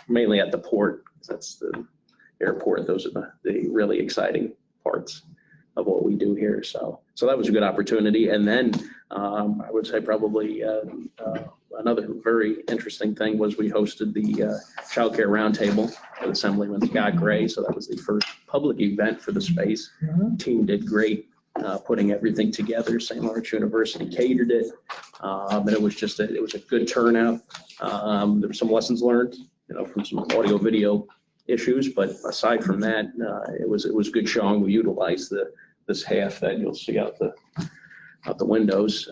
mainly at the port. That's the airport. Those are the really exciting parts of what we do here. So that was a good opportunity. And then I would say probably another very interesting thing was we hosted the Child Care Roundtable with Assemblyman Scott Gray. So that was the first public event for the space. Team did great putting everything together. St. Lawrence University catered it. And it was a good turnout. There were some lessons learned, from some audio video issues, but aside from that, it was good showing. We utilized this half that you'll see out the windows.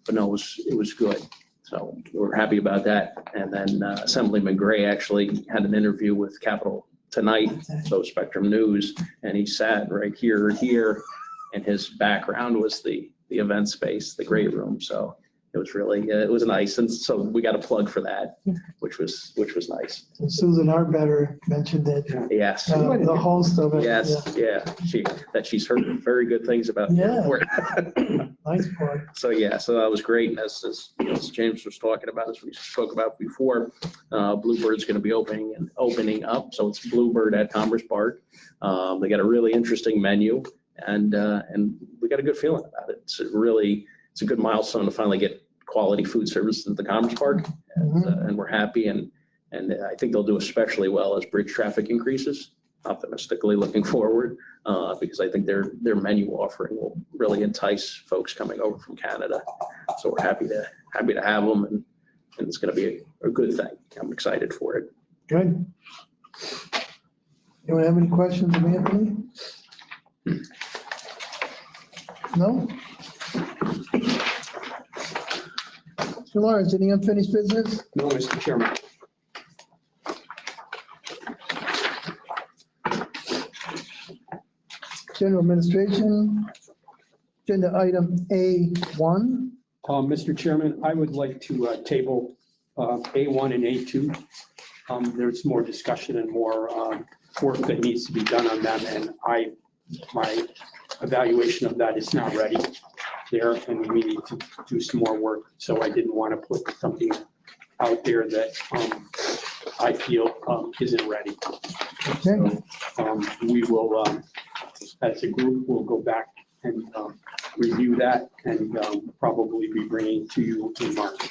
But no, it was good. So we're happy about that. And then Assemblyman Gray actually had an interview with Capitol Tonight, so Spectrum News, and he sat right here, and his background was the event space, the great room. So it was really, it was nice. And so we got a plug for that, which was nice. And Susan Arbetter mentioned it, Yes. the host of it. Yes, yeah, she's heard very good things about. Yeah. it. Nice part. So that was great. And as James was talking about, as we spoke about before, Bluebird's going to be opening up. So it's Bluebird at Commerce Park. They got a really interesting menu, and we got a good feeling about it. It's a good milestone to finally get quality food service at the Commerce Park, and we're happy. And I think they'll do especially well as bridge traffic increases. optimistically looking forward because I think their menu offering will really entice folks coming over from Canada. So we're happy to have them, and it's going to be a good thing. I'm excited for it. Good. Anyone have any questions of Anthony? No? Mr. Lawrence, any unfinished business? No, Mr. Chairman. General administration, agenda item A1. Mr. Chairman, I would like to table A1 and A2. There's more discussion and more work that needs to be done on them, and my evaluation of that is not ready there, and we need to do some more work. So I didn't want to put something out there that I feel isn't ready. Okay. So we will, as a group, we'll go back and review that and probably be bringing to you in March.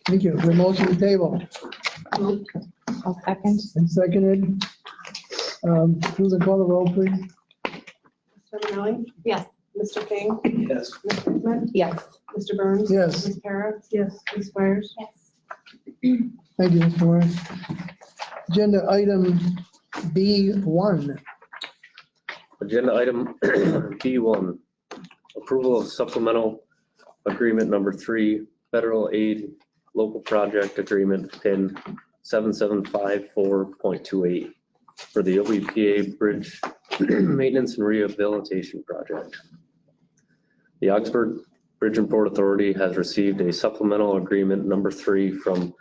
Thank you. The motion to table I'll second. and seconded. Susan, call the roll, please. Mr. Manelli? Yes. Mr. King? Yes. Ms. Hickman? Yes. Mr. Burns? Yes. Ms. Para? Yes. Ms. Squires? Yes. Thank you, Mr. Lawrence. Agenda item B1. Agenda item B1, approval of supplemental agreement number 3, federal aid local project agreement PIN 7754.28 for the OBPA bridge maintenance and rehabilitation project. The Augsburg Bridge and Port Authority has received a supplemental agreement number 3 from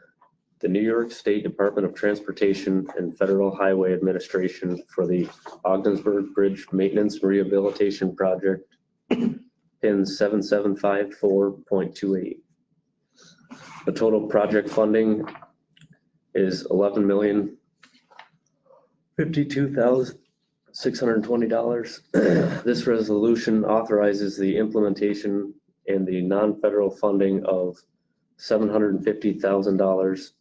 the New York State Department of Transportation and Federal Highway Administration for the Ogdensburg Bridge Maintenance and Rehabilitation Project, PIN 7754.28. The total project funding is $11,052,620. This resolution authorizes the implementation and the non-federal funding of $750,000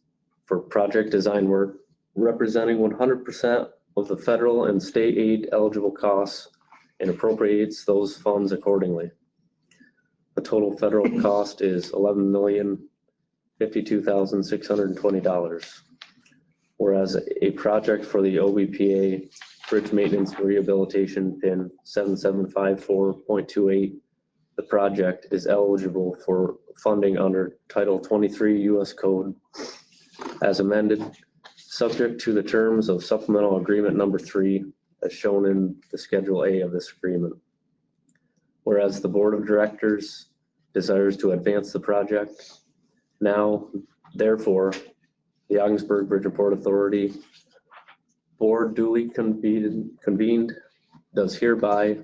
for project design work representing 100% of the federal and state aid eligible costs and appropriates those funds accordingly. The total federal cost is $11,052,620. Whereas a project for the OBPA Bridge Maintenance and Rehabilitation PIN 7754.28, the project is eligible for funding under Title 23 U.S. Code as amended, subject to the terms of supplemental agreement number 3 as shown in the Schedule A of this agreement. Whereas the Board of Directors desires to advance the project, now, therefore, the Ogdensburg Bridge and Port Authority Board duly convened does hereby.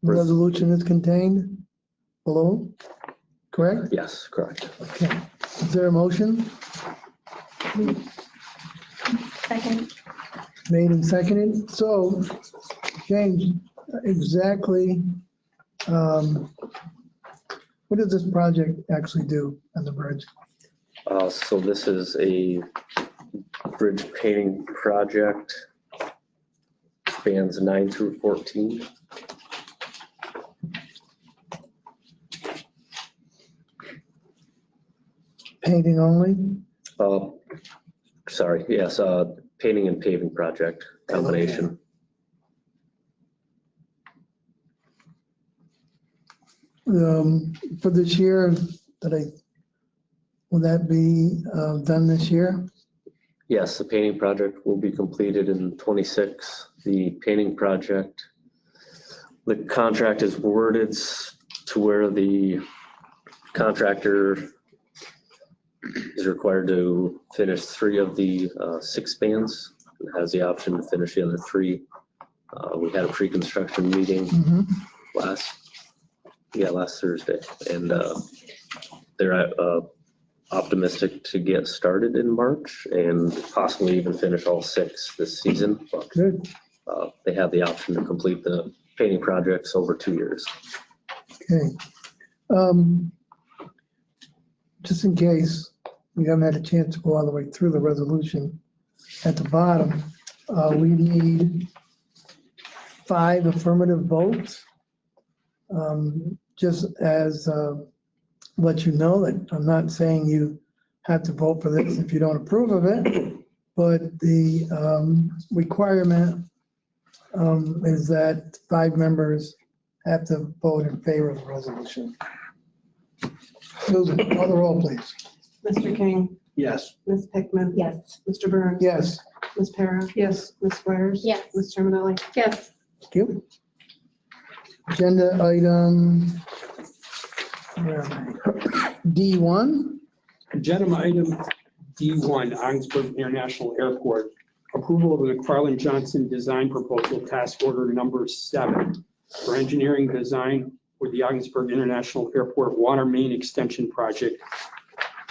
The resolution is contained below, correct? Yes, correct. Okay. Is there a motion? Second. Made and seconded. So, James, exactly, what does this project actually do on the bridge? So this is a bridge painting project, spans 9 through 14. Painting only? Sorry, yes, painting and paving project combination. For this year, will that be done this year? Yes, the painting project will be completed in 26. The painting project, the contract is worded to where the contractor is required to finish 3 of the 6 spans and has the option to finish the other 3. We had a pre-construction meeting last Thursday, and they're optimistic to get started in March and possibly even finish all 6 this season. But Good. they have the option to complete the painting projects over 2 years. Okay. Just in case we haven't had a chance to go all the way through the resolution, at the bottom, We need 5 affirmative votes. Just as let you know that I'm not saying you have to vote for this if you don't approve of it, but the requirement is that 5 members have to vote in favor of the resolution. Susan, call the roll, please. Mr. King, Yes. Ms. Pickman. Yes. Mr. Burns. Yes. Ms. Para. Yes. Ms. Squires. Yes. Ms. Terminelli. Yes. Thank you. Agenda item where am I? D1. Agenda item D1, Ogdensburg International Airport. Approval of the McFarland Johnson Design Proposal Task Order Number 7 for engineering design for the Ogdensburg International Airport Water Main Extension Project,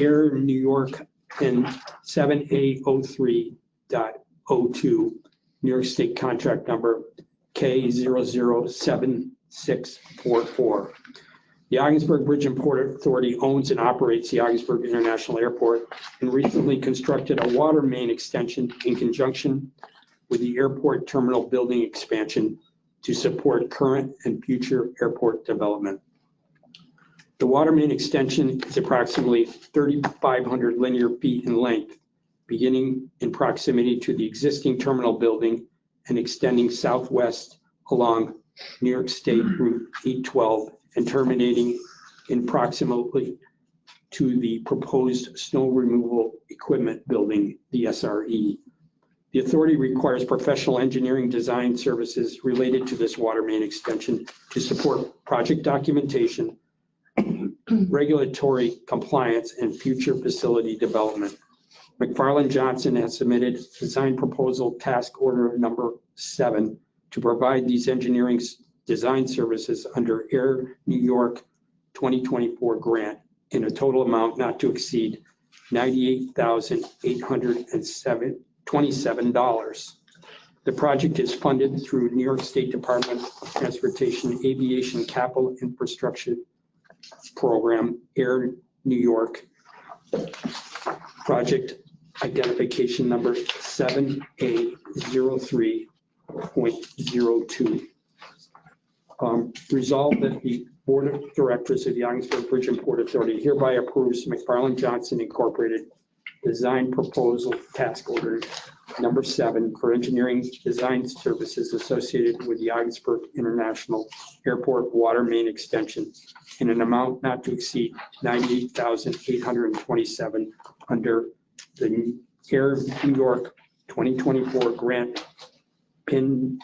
Air New York and 7A03.02, New York State Contract Number K007644. The Ogdensburg Bridge and Port Authority owns and operates the Ogdensburg International Airport and recently constructed a water main extension in conjunction with the airport terminal building expansion to support current and future airport development. The water main extension is approximately 3,500 linear feet in length, beginning in proximity to the existing terminal building and extending southwest along New York State Route 812 and terminating in proximity to the proposed snow removal equipment building, the SRE. The authority requires professional engineering design services related to this water main extension to support project documentation, regulatory compliance, and future facility development. McFarland Johnson has submitted design proposal task order number 7 to provide these engineering design services under Air New York 2024 grant in a total amount not to exceed $98,827. The project is funded through New York State Department of Transportation Aviation Capital Infrastructure Program, Air New York. Project identification number 7A03.02. Resolved that the Board of Directors of the Ogdensburg Bridge and Port Authority hereby approves McFarland Johnson Incorporated Design Proposal Task Order number 7 for engineering design services associated with the Ogdensburg International Airport Water Main Extension in an amount not to exceed $98,827 under the Air New York 2024 grant PIN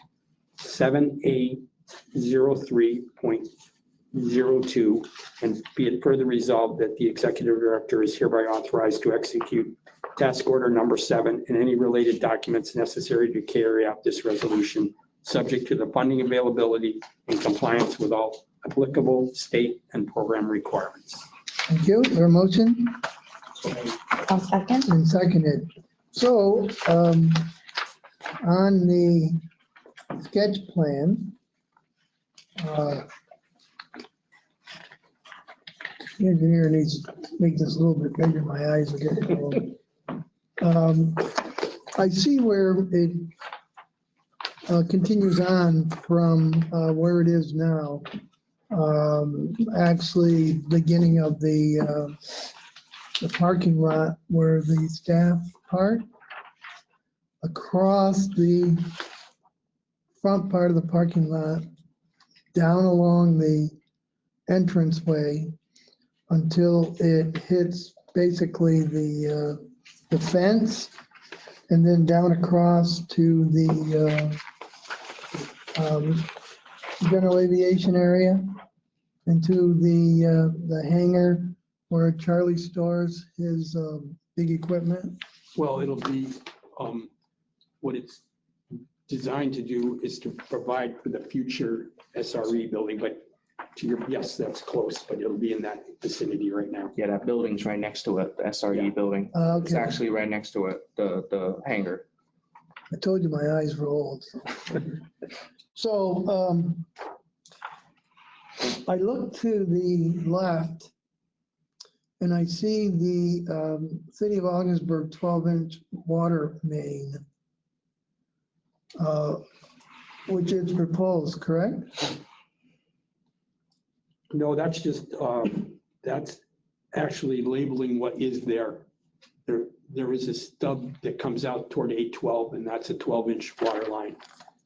7A03.02, and be it further resolved that the executive director is hereby authorized to execute task order number 7 and any related documents necessary to carry out this resolution, subject to the funding availability and compliance with all applicable state and program requirements. Thank you. Your motion I'll second. and seconded. So on the sketch plan, the engineer needs to make this a little bit bigger. My eyes are getting cold. I see where it continues on from where it is now. Actually, beginning of the parking lot where the staff park, across the front part of the parking lot, down along the entranceway until it hits basically the fence, and then down across to the general aviation area, into the hangar where Charlie stores his big equipment. Well, it'll be, what it's designed to do is to provide for the future SRE building, but to your, yes, that's close, but it'll be in that vicinity right now. Yeah, that building's right next to it, the SRE building. It's Okay, actually right next to it, the hangar. I told you my eyes were old. So I look to the left and I see the City of Ogdensburg 12-inch water main. which is proposed, correct? No, that's just, that's actually labeling what is there. There is a stub that comes out toward 812, and that's a 12-inch water line.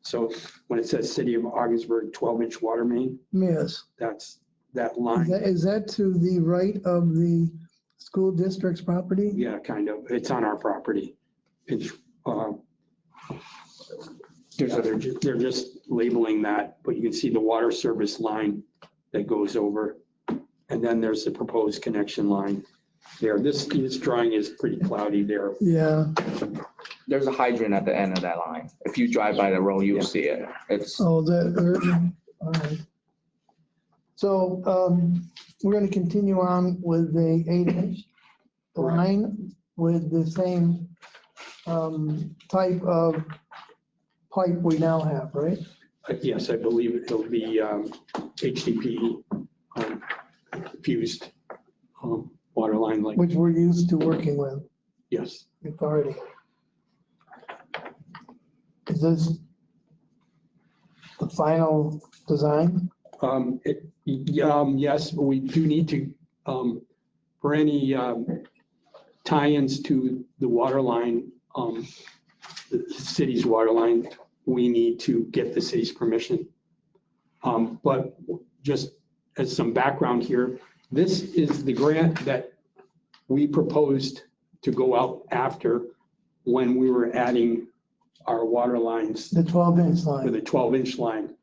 So when it says City of Augsburg 12-inch water main, Yes. that's that Is line. is that to the right of the school district's property? Yeah, kind of. It's on our property. It's, yeah, they're just labeling that, but you can see the water service line that goes over. And then there's the proposed connection line there. This drawing is pretty cloudy there. Yeah. There's a hydrant at the end of that line. If you drive by the road, you'll see it. It's, Oh, all right. So we're going to continue on with the 8-inch line with the same type of pipe we now have, right? Yes, I believe it'll be HDPE fused water line like, Which we're used to working with yes. authority. Is this the final design? Yes, but we do need to, for any tie-ins to the water line, the city's water line, we need to get the city's permission. But just as some background here, this is the grant that we proposed to go out after when we were adding our water lines The 12-inch for line? the 12-inch line.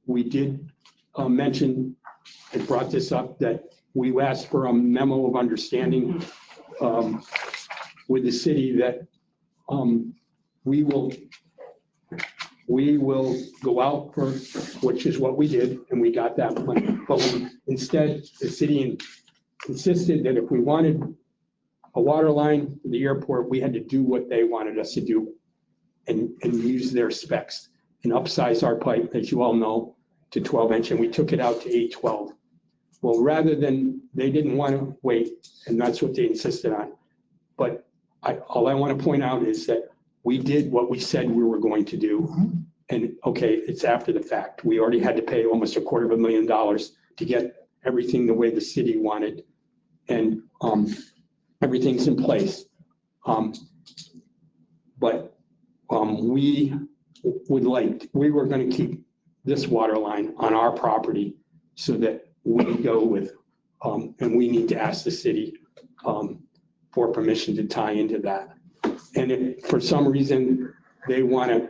We did mention and brought this up that we asked for a memo of understanding with the city that we will go out for, which is what we did, and we got that money. But instead, the city insisted that if we wanted a water line for the airport, we had to do what they wanted us to do and use their specs and upsize our pipe, as you all know, to 12-inch, and we took it out to 812. Well, rather than, they didn't want to wait, and that's what they insisted on. But all I want to point out is that we did what we said we were going to do. And okay, it's after the fact. We already had to pay almost $250,000 to get everything the way the city wanted. And everything's in place. But we were going to keep this water line on our property so that we go with, and we need to ask the city for permission to tie into that. And if for some reason they want to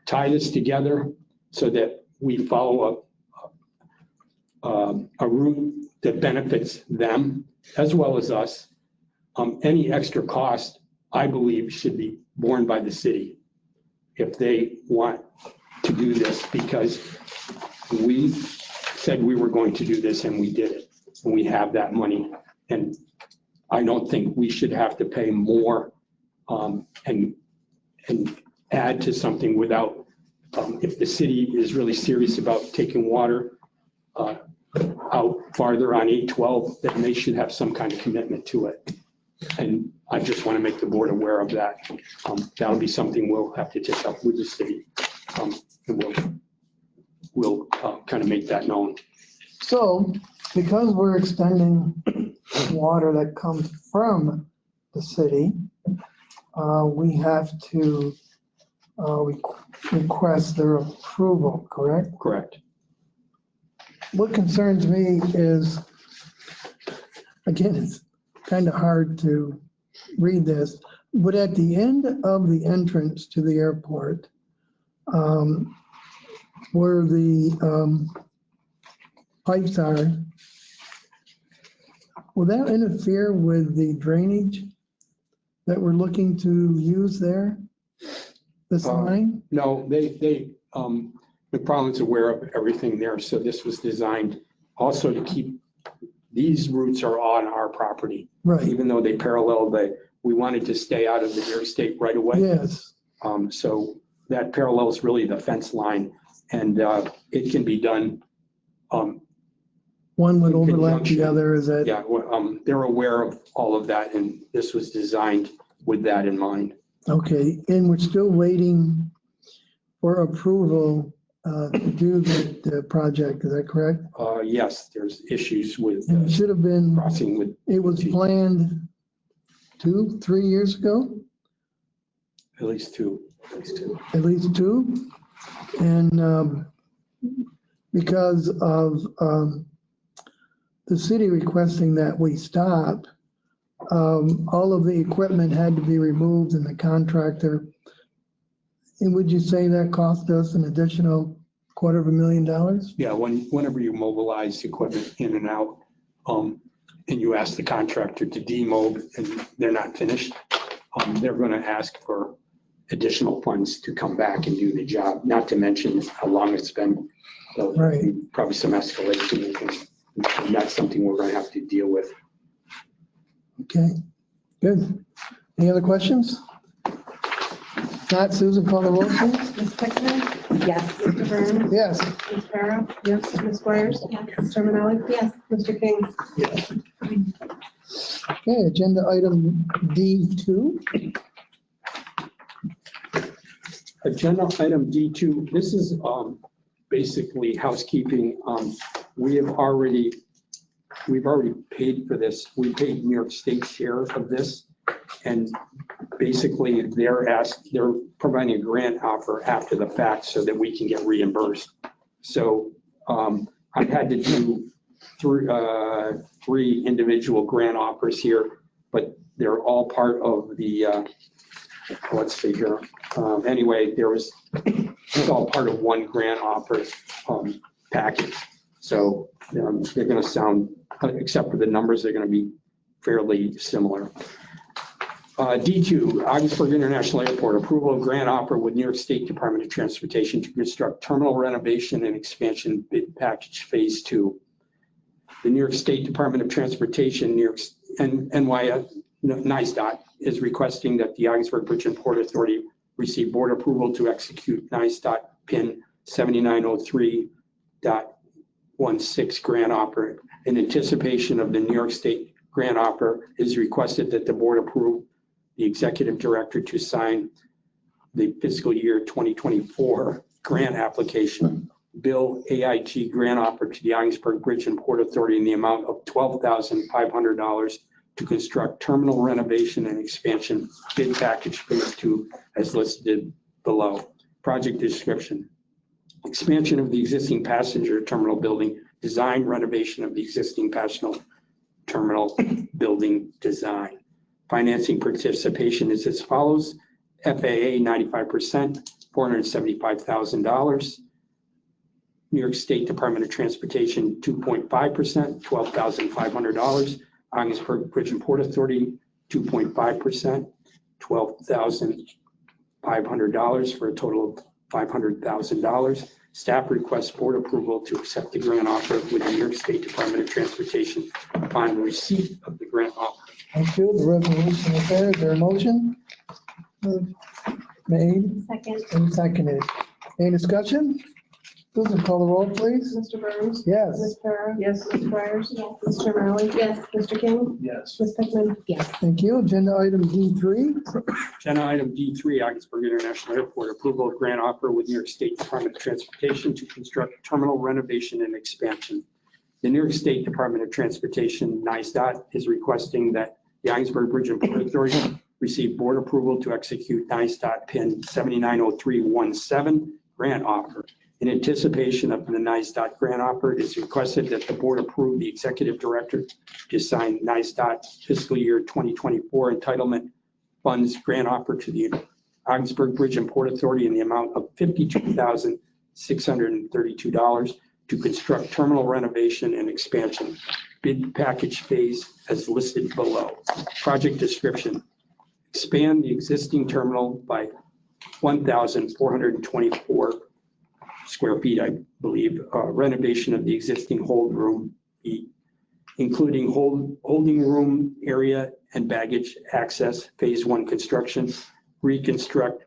tie this together so that we follow a route that benefits them as well as us, any extra cost, I believe, should be borne by the city if they want to do this, because we said we were going to do this and we did it, and we have that money. And I don't think we should have to pay more and add to something without, if the city is really serious about taking water out farther on 812, then they should have some kind of commitment to it. And I just want to make the board aware of that. That'll be something we'll have to take up with the city. And we'll kind of make that known. So because we're extending water that comes from the city, we have to request their approval, correct? Correct. What concerns me is, again, it's kind of hard to read this, but at the end of the entrance to the airport, where the pipes are, will that interfere with the drainage that we're looking to use there, this line? No, McFarland's aware of everything there, so this was designed also to keep, these routes are on our property. Right, Even though they parallel, we wanted to stay out of the interstate right away. yes. So that parallels really the fence line, and it can be done. One would in overlap conjunction. the other, is that? Yeah, they're aware of all of that, and this was designed with that in mind. Okay, and we're still waiting for approval to do the project, is that correct? Yes, there's issues with And it should have been, crossing with, it was planned 2-3 years ago, at least two. at least 2. And because of the city requesting that we stop, all of the equipment had to be removed and the contractor. And would you say that cost us an additional $250,000? Yeah, whenever you mobilize equipment in and out, and you ask the contractor to demob and they're not finished, they're gonna ask for additional funds to come back and do the job, not to mention how long it's been. So Right. probably some escalation, and that's something we're gonna have to deal with. Okay, good. Any other questions? Not Susan, call the roll, please. Ms. Peckman? Yes. Mr. Burns? Yes. Ms. Farrow? Yes. Ms. Squires? Yes. Ms. Terminelli? Yes. Mr. King? Okay, agenda item D2. Agenda item D2, this is basically housekeeping. We've already paid for this. We paid New York State share of this. And basically they're providing a grant offer after the fact so that we can get reimbursed. So I've had to do three individual grant offers here, but they're all part of the, let's see here. Anyway, it's all part of one grant offer package. So they're going to sound, except for the numbers, they're going to be fairly similar. D2, Augsburg International Airport, approval of grant offer with New York State Department of Transportation to construct terminal renovation and expansion bid package phase 2. The New York State Department of Transportation, New York and NYSDOT is requesting that the Augsburg Bridge and Port Authority receive board approval to execute NYSDOT PIN 7903.16 grant offer. In anticipation of the New York State grant offer, it is requested that the board approve the executive director to sign the fiscal year 2024 grant application, bill AIG grant offer to the Augsburg Bridge and Port Authority in the amount of $12,500 to construct terminal renovation and expansion bid package phase 2 as listed below. Project description: expansion of the existing passenger terminal building, design renovation of the existing passenger terminal building design. Financing participation is as follows: FAA 95%, $475,000. New York State Department of Transportation 2.5%, $12,500. Augsburg Bridge and Port Authority 2.5%, $12,500 for a total of $500,000. Staff requests board approval to accept the grant offer with the New York State Department of Transportation upon receipt of the grant offer. Thank you. The resolution is there. Is there a motion? Made Second. and seconded. Any discussion? Susan, call the roll, please. Mr. Burns? Yes. Ms. Farrow? Yes. Ms. Squires? Yes. Ms. Terminelli? Yes. Mr. King? Yes. Ms. Peckman? Yes. Thank you. Agenda item D3. Agenda item D3, Augsburg International Airport, approval of grant offer with New York State Department of Transportation to construct terminal renovation and expansion. The New York State Department of Transportation, NYSDOT, is requesting that the Augsburg Bridge and Port Authority receive board approval to execute NYSDOT PIN 790317 grant offer. In anticipation of the NYSDOT grant offer, it is requested that the board approve the executive director to sign NYSDOT fiscal year 2024 entitlement funds grant offer to the Augsburg Bridge and Port Authority in the amount of $52,632 to construct terminal renovation and expansion. Bid package phase as listed below. Project description: expand the existing terminal by 1,424 square feet, I believe. Renovation of the existing hold room, including holding room area and baggage access, phase 1 construction. Reconstruct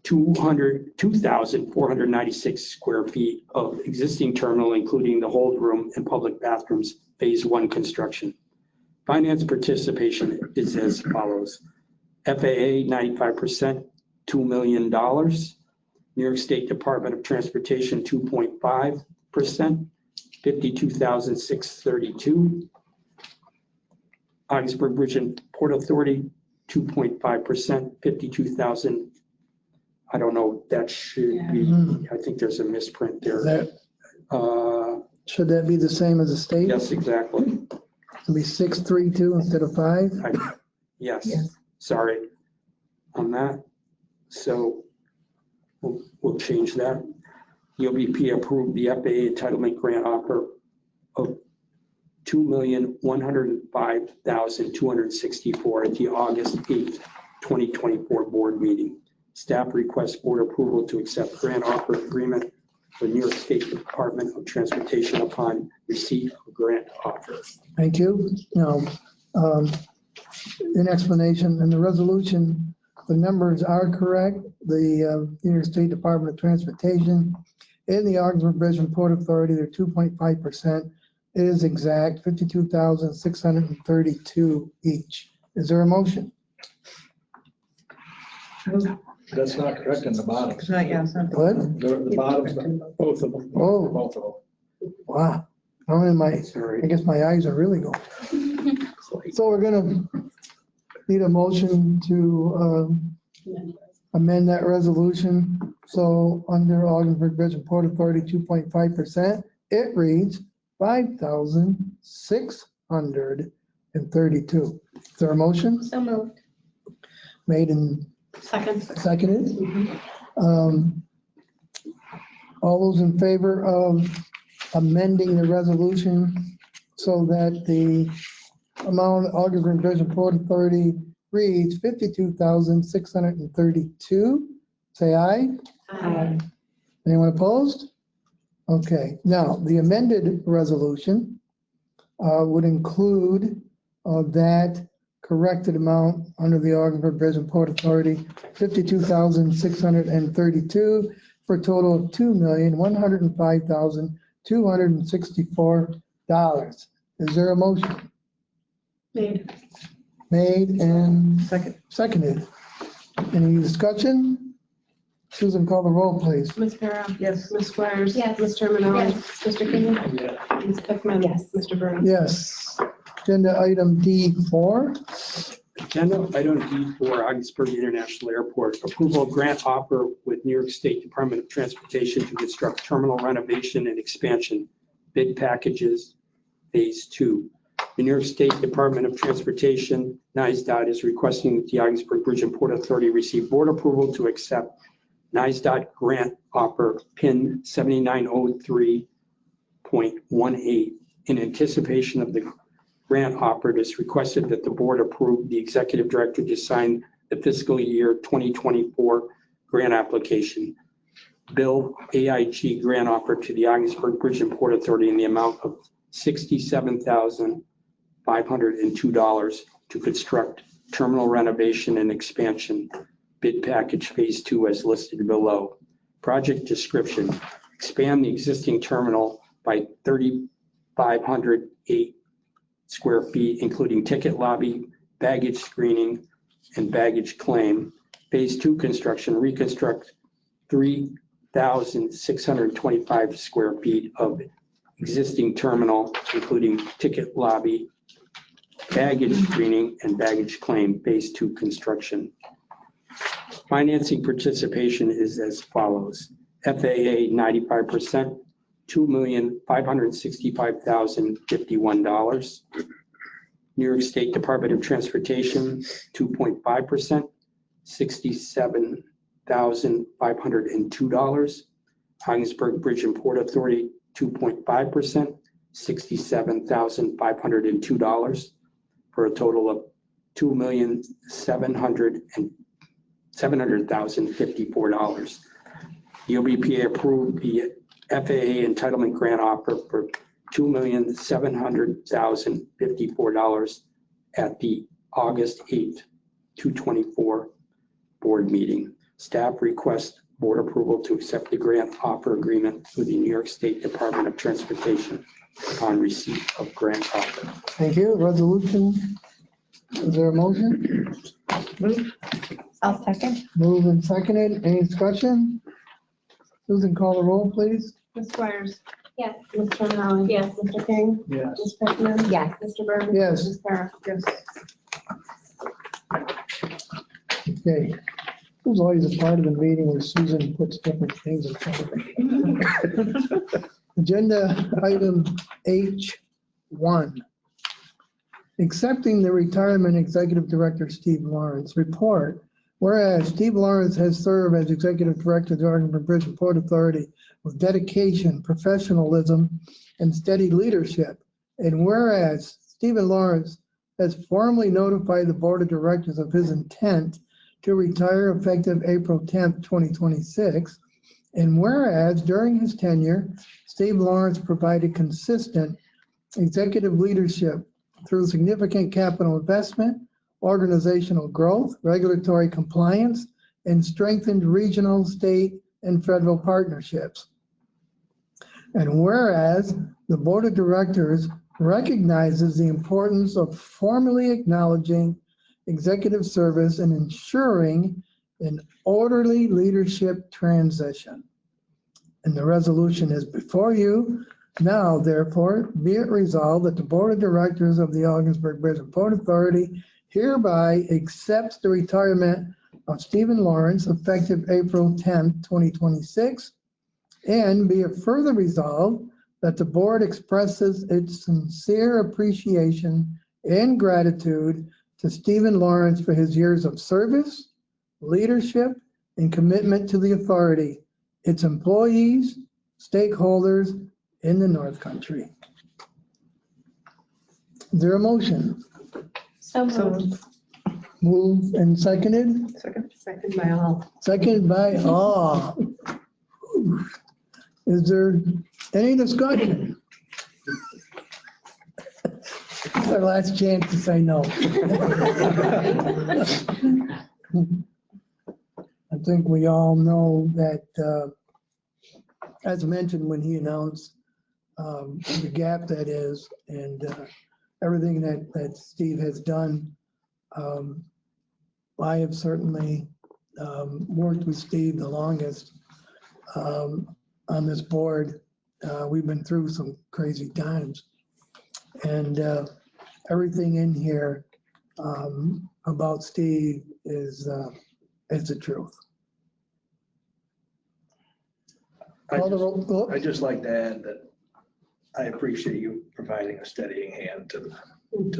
2,496 square feet of existing terminal, including the hold room and public bathrooms, phase 1 construction. Finance participation is as follows: FAA 95%, $2 million. New York State Department of Transportation, 2.5%, $52,632. Augsburg Bridge and Port Authority, 2.5%, 52,000. I don't know, that should be, I think there's a misprint Is there. that, should that be the same as the state? Yes, exactly. It'll be 632 instead of 5? Yes, Yes. sorry on that. So we'll change that. The OBPA approved the FAA entitlement grant offer of $2,105,264 at the August 8th, 2024 board meeting. Staff requests board approval to accept grant offer agreement with New York State Department of Transportation upon receipt of grant offer. Thank you. Now, in explanation, in the resolution, the numbers are correct. The New York State Department of Transportation and the Augsburg Bridge and Port Authority, they're 2.5%. It is exact, 52,632 each. Is there a motion? That's not correct in the bottom. It's not, yeah, it's not. What? The bottom's Both of them. Oh, both of them. wow. How many my, Sorry. I guess my eyes are really going. So we're gonna need a motion to amend that resolution. So under Augsburg Bridge and Port Authority, 2.5%, it reads 5,632. Is there a motion? So moved. Made and Second. seconded? All those in favor of amending the resolution so that the amount Augsburg Bridge and Port Authority reads 52,632, say aye. Aye. Anyone opposed? Okay, now the amended resolution would include that corrected amount under the Augsburg Bridge and Port Authority, 52,632 for a total of $2,105,264. Is there a motion? Made. Made and Second. seconded. Any discussion? Susan, call the roll, please. Ms. Para? Yes. Ms. Squires? Yes. Ms. Terminology? Yes. Mr. King? Yeah. Ms. Beckman? Yes. Mr. Burns? Yes. Agenda item D4. Agenda item D4, Augsburg International Airport, approval of grant offer with New York State Department of Transportation to construct terminal renovation and expansion, bid packages, phase 2. The New York State Department of Transportation, NYSDOT, is requesting that the Augsburg Bridge and Port Authority receive board approval to accept NYSDOT grant offer PIN 7903.18. In anticipation of the grant offer, it is requested that the board approve the executive director to sign the fiscal year 2024 grant application. Bill AIG grant offer to the Augsburg Bridge and Port Authority in the amount of $67,502 to construct terminal renovation and expansion, bid package phase 2 as listed below. Project description: expand the existing terminal by 3,508 square feet, including ticket lobby, baggage screening, and baggage claim. Phase 2 construction: reconstruct 3,625 square feet of existing terminal, including ticket lobby, baggage screening, and baggage claim. Phase 2 construction. Financing participation is as follows: FAA 95%, $2,565,051. New York State Department of Transportation, 2.5%, $67,502. Augsburg Bridge and Port Authority, 2.5%, $67,502, for a total of $2,700,054. The OBPA approved the FAA entitlement grant offer for $2,700,054 at the August 8th, 2024 board meeting. Staff requests board approval to accept the grant offer agreement with the New York State Department of Transportation upon receipt of grant offer. Thank you. Resolution. Is there a motion? I'll second. Moved and seconded. Any discussion? Susan, call the roll, please. Ms. Squires. Yes. Mr. O'Malley. Yes. Mr. King. Yes. Ms. Peckman. Yes. Mr. Burns. Yes. Ms. Farah. Yes. Okay. There's always a part of the meeting where Susan puts different things in front of me. Agenda item H1. Accepting the retirement Executive Director Steve Lawrence report. Whereas Steve Lawrence has served as Executive Director of the Ogdenburg Bridge and Port Authority with dedication, professionalism, and steady leadership. And whereas Stephen Lawrence has formally notified the Board of Directors of his intent to retire effective April 10th, 2026. And whereas during his tenure, Steve Lawrence provided consistent executive leadership through significant capital investment, organizational growth, regulatory compliance, and strengthened regional, state, and federal partnerships. And whereas the Board of Directors recognizes the importance of formally acknowledging executive service and ensuring an orderly leadership transition. And the resolution is before you. Now, therefore, be it resolved that the Board of Directors of the Ogdenburg Bridge and Port Authority hereby accepts the retirement of Stephen Lawrence effective April 10th, 2026. And be it further resolved that the board expresses its sincere appreciation and gratitude to Stephen Lawrence for his years of service, leadership, and commitment to the authority, its employees, stakeholders in the North Country. Is there a motion? So moved. Moved and seconded? Second by all. Seconded by all. Is there any discussion? It's our last chance to say no. I think we all know that, as mentioned when he announced the gap that is, and everything that Steve has done. I have certainly worked with Steve the longest on this board. We've been through some crazy times. And everything in here about Steve is the truth. I'd just like to add that I appreciate you providing a steadying hand to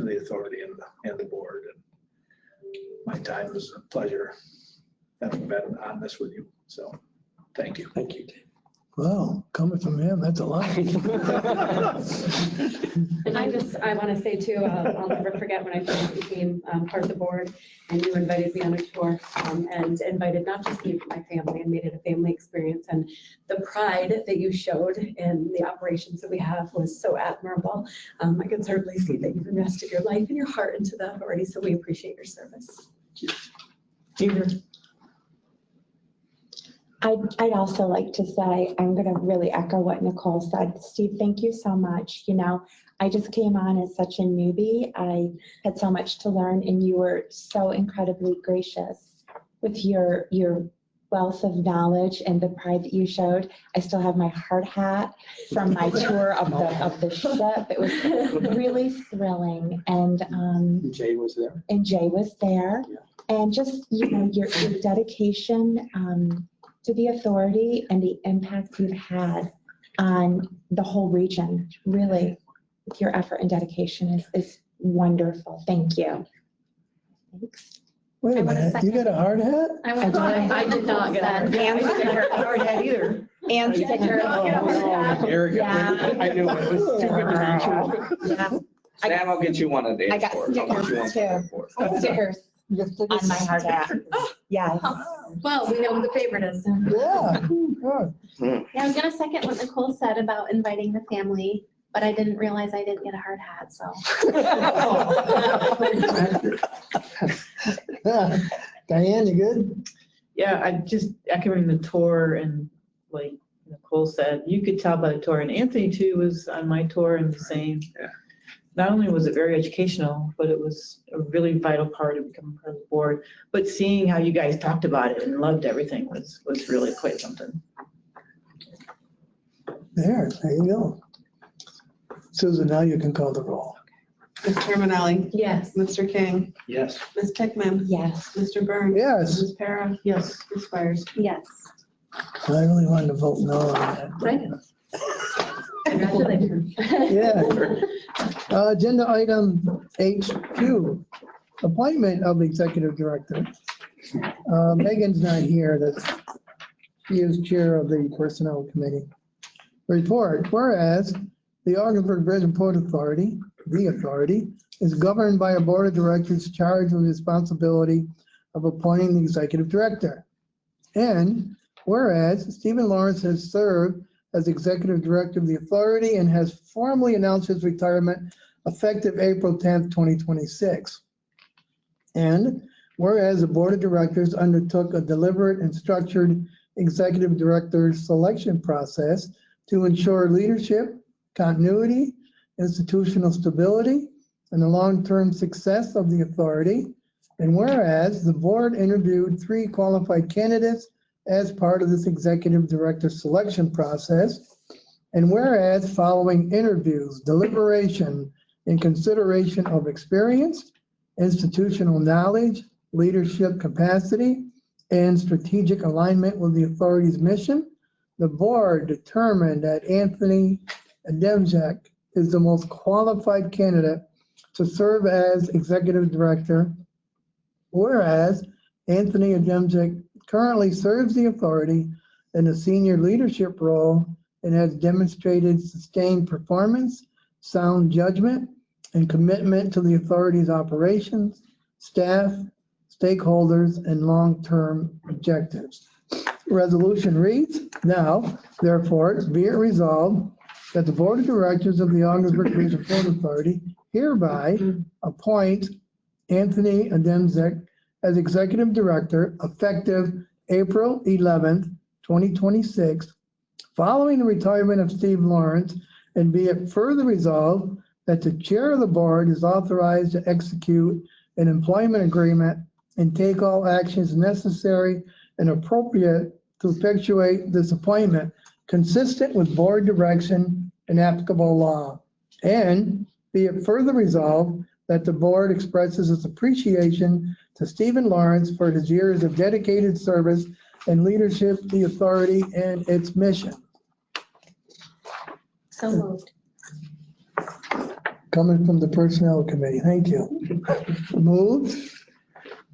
the authority and the board. And my time was a pleasure having been on this with you. So thank you. Thank you, Dave. Well, coming from him, that's a lot. And I want to say too, I'll never forget when I first became part of the board and you invited me on a tour and invited not just me, but my family, and made it a family experience. And the pride that you showed in the operations that we have was so admirable. I can certainly see that you've invested your life and your heart into the authority, so we appreciate your service. I'd also like to say, I'm going to really echo what Nicole said. Steve, thank you so much. You know, I just came on as such a newbie. I had so much to learn, and you were so incredibly gracious with your wealth of knowledge and the pride that you showed. I still have my hard hat from my tour of the ship. It was really thrilling. And Jay was there. And Jay was there. Yeah. And just, you know, your dedication to the authority and the impact you've had on the whole region, really, with your effort and dedication is wonderful. Thank you. Thanks. Wait a minute, you got a hard hat? I did not get that. And Hard hat either. And sticker. Arrogant. Yeah. I knew it was too good to be true. Yeah. Sam, I'll get you one of these. I got stickers too. Stickers You got stickers? on my hard hat. Yes. Well, we know who the favorite is. Yeah, good. Yeah, I was gonna second what Nicole said about inviting the family, but I didn't realize I didn't get a hard hat, so. Diane, you good? Yeah, I just echoing the tour, and like Nicole said, you could tell by the tour, and Anthony too was on my tour and the same. Yeah. Not only was it very educational, but it was a really vital part of becoming part of the board. But seeing how you guys talked about it and loved everything was really quite something. There you go. Susan, now you can call the roll. Ms. Terminelli? Yes. Mr. King? Yes. Ms. Pickman? Yes. Mr. Burns? Yes, Ms. Para? Yes. Ms. Squires? Yes. I really wanted to vote no on that. Right. Congratulations. Yeah. Agenda item H2, appointment of executive director. Megan's not here. She is chair of the personnel committee. Report, whereas the Augsburg Bridge and Port Authority, the authority, is governed by a board of directors charged with the responsibility of appointing the executive director. And whereas Stephen Lawrence has served as executive director of the authority and has formally announced his retirement effective April 10th, 2026. And whereas the board of directors undertook a deliberate and structured executive director selection process to ensure leadership, continuity, institutional stability, and the long-term success of the authority. And whereas the board interviewed 3 qualified candidates as part of this executive director selection process. And whereas following interviews, deliberation, and consideration of experience, institutional knowledge, leadership capacity, and strategic alignment with the authority's mission, the board determined that Anthony Ademczyk is the most qualified candidate to serve as executive director. Whereas Anthony Ademczyk currently serves the authority in a senior leadership role and has demonstrated sustained performance, sound judgment, and commitment to the authority's operations, staff, stakeholders, and long-term objectives. Resolution reads, now, therefore, be it resolved that the Board of Directors of the Augsburg Bridge and Port Authority hereby appoint Anthony Ademczyk as Executive Director effective April 11th, 2026, following the retirement of Steve Lawrence, and be it further resolved that the chair of the board is authorized to execute an employment agreement and take all actions necessary and appropriate to effectuate this appointment consistent with board direction and applicable law. And be it further resolved that the board expresses its appreciation to Stephen Lawrence for his years of dedicated service and leadership to the authority and its mission. So moved. Coming from the Personnel Committee, thank you. Moved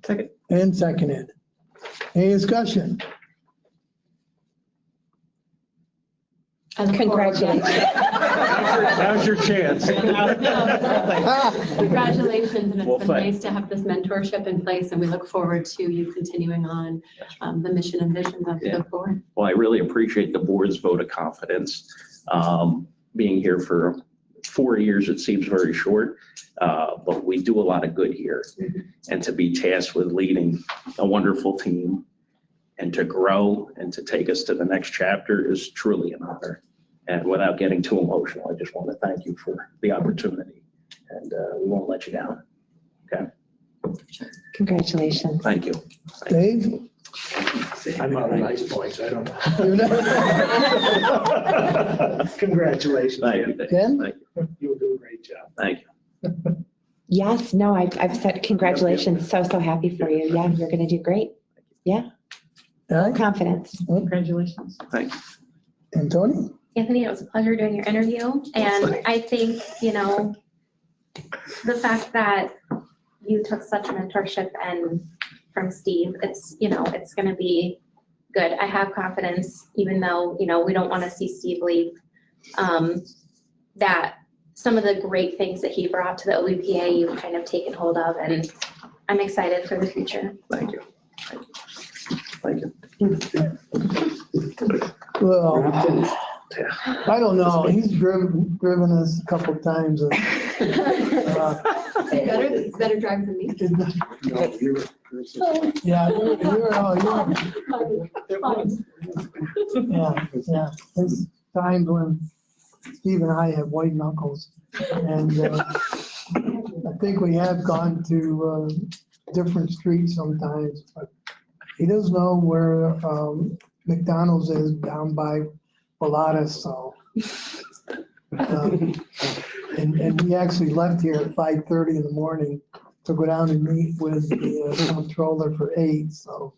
Second. and seconded. Any discussion? Congratulations. Now's your chance. Congratulations, and it's Well, been nice to have this mentorship in place, and we look forward to you continuing on the mission and vision of the board. Well, I really appreciate the board's vote of confidence. Being here for 4 years, it seems very short, but we do a lot of good here. And to be tasked with leading a wonderful team and to grow and to take us to the next chapter is truly an honor. And without getting too emotional, I just want to thank you for the opportunity, and we won't let you down. Okay? Congratulations. Thank you. Dave? I'm out of nice points, I don't know. You're not- Congratulations. Thank you. Dan. Ken? Thank you. You'll do a great job. Thank you. Yes, no, I've said congratulations. So happy for you. Yeah, you're going to do great. Yeah, All right, confidence. Congratulations. Thank you. and Tony? Anthony, it was a pleasure doing your interview. And I think, the fact that you took such mentorship and from Steve, it's going to be good. I have confidence, even though, we don't want to see Steve leave, that some of the great things that he brought to the OBPA, you've kind of taken hold of, and I'm excited for the future. Thank you. Thank you. Well, I don't know, he's driven us a couple of times. It's better drive than me. No, you're. Yeah, yeah. There's times when Steve and I have white knuckles, and I think we have gone to different streets sometimes, but he doesn't know where McDonald's is down by Pilatus, so And we actually left here at 5:30 in the morning to go down and meet with the controller for 8, so.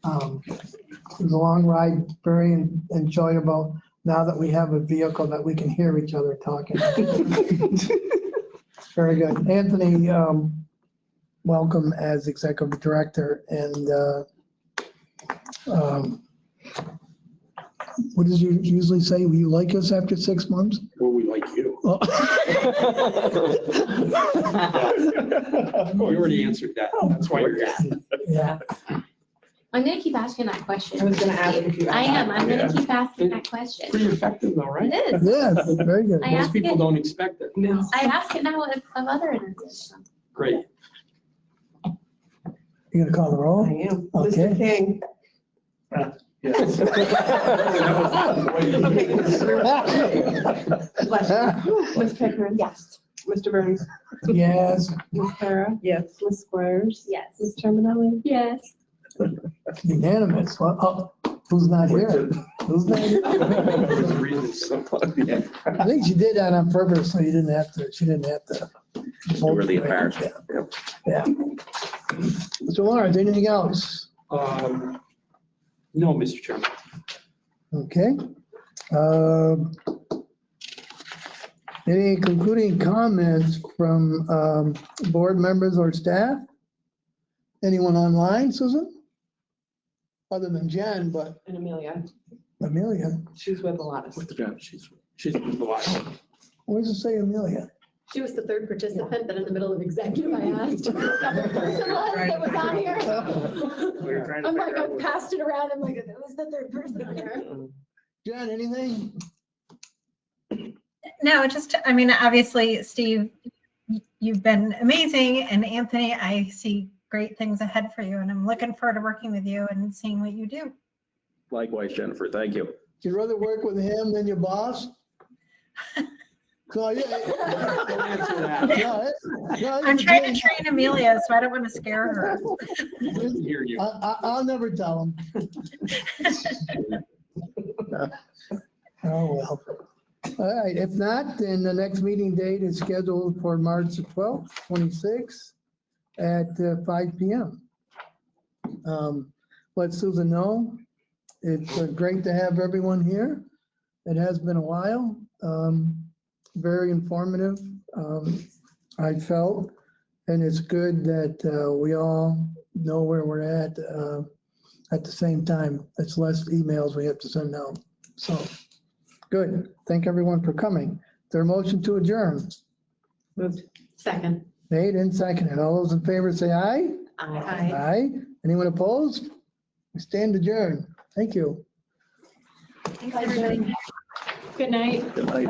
It was a long ride, very enjoyable, now that we have a vehicle that we can hear each other talking. Very good. Anthony, welcome as executive director, and what did you usually say? Will you like us after 6 months? Well, we like you. Oh. We already answered that. That's why you're here. Yeah. I'm gonna keep asking that question. I was gonna ask if you. I am, I'm Yeah. gonna keep asking that question. Pretty effective though, right? It is. Yeah, very good. I Most ask people it, don't expect it. No. I ask it now of other interviews. Great. You gonna call the I roll? am. Okay. Mr. King. Yes. Bless you. Ms. Pickering. Yes. Mr. Burns. Yes, Ms. Para. Yes. Ms. Squires. Yes. Ms. Terminelli. Yes. unanimous. Well, oh, who's not here? Who's not here? There's a reason. I think she did that on purpose, so you didn't have to, she didn't have to. Really embarrassing. Yeah. Mr. Lawrence, anything else? No, Mr. Chairman. Okay. Any concluding comments from board members or staff? Anyone online, Susan? Other than Jen, but And Amelia. Amelia. She's with a lot of. With the job, she's with the lot. Where does it say Amelia? She was the third participant, then in the middle of executive, I asked who the other person was that was on here. I'm like, I passed it around, I'm like, it was the third person on here. Jen, anything? No, just, I mean, obviously, Steve, you've been amazing, and Anthony, I see great things ahead for you, and I'm looking forward to working with you and seeing what you do. Likewise, Jennifer, thank you. You'd rather work with him than your boss? So, yeah. Don't answer that. I'm trying to train Amelia, so I don't want to scare her. Hear you. I'll never tell him. Oh, well. All right, if not, then the next meeting date is scheduled for March 12th, 26 at 5 PM. Let Susan know. It's great to have everyone here. It has been a while. Very informative, I felt, and it's good that we all know where we're at the same time. It's less emails we have to send out. So, good. Thank everyone for coming. Their motion to adjourn. Moved. Second. Made and seconded. All those in favor say aye. Aye. Aye. Anyone opposed? We stand adjourned. Thank you. Thanks, everybody. Good night. Good night.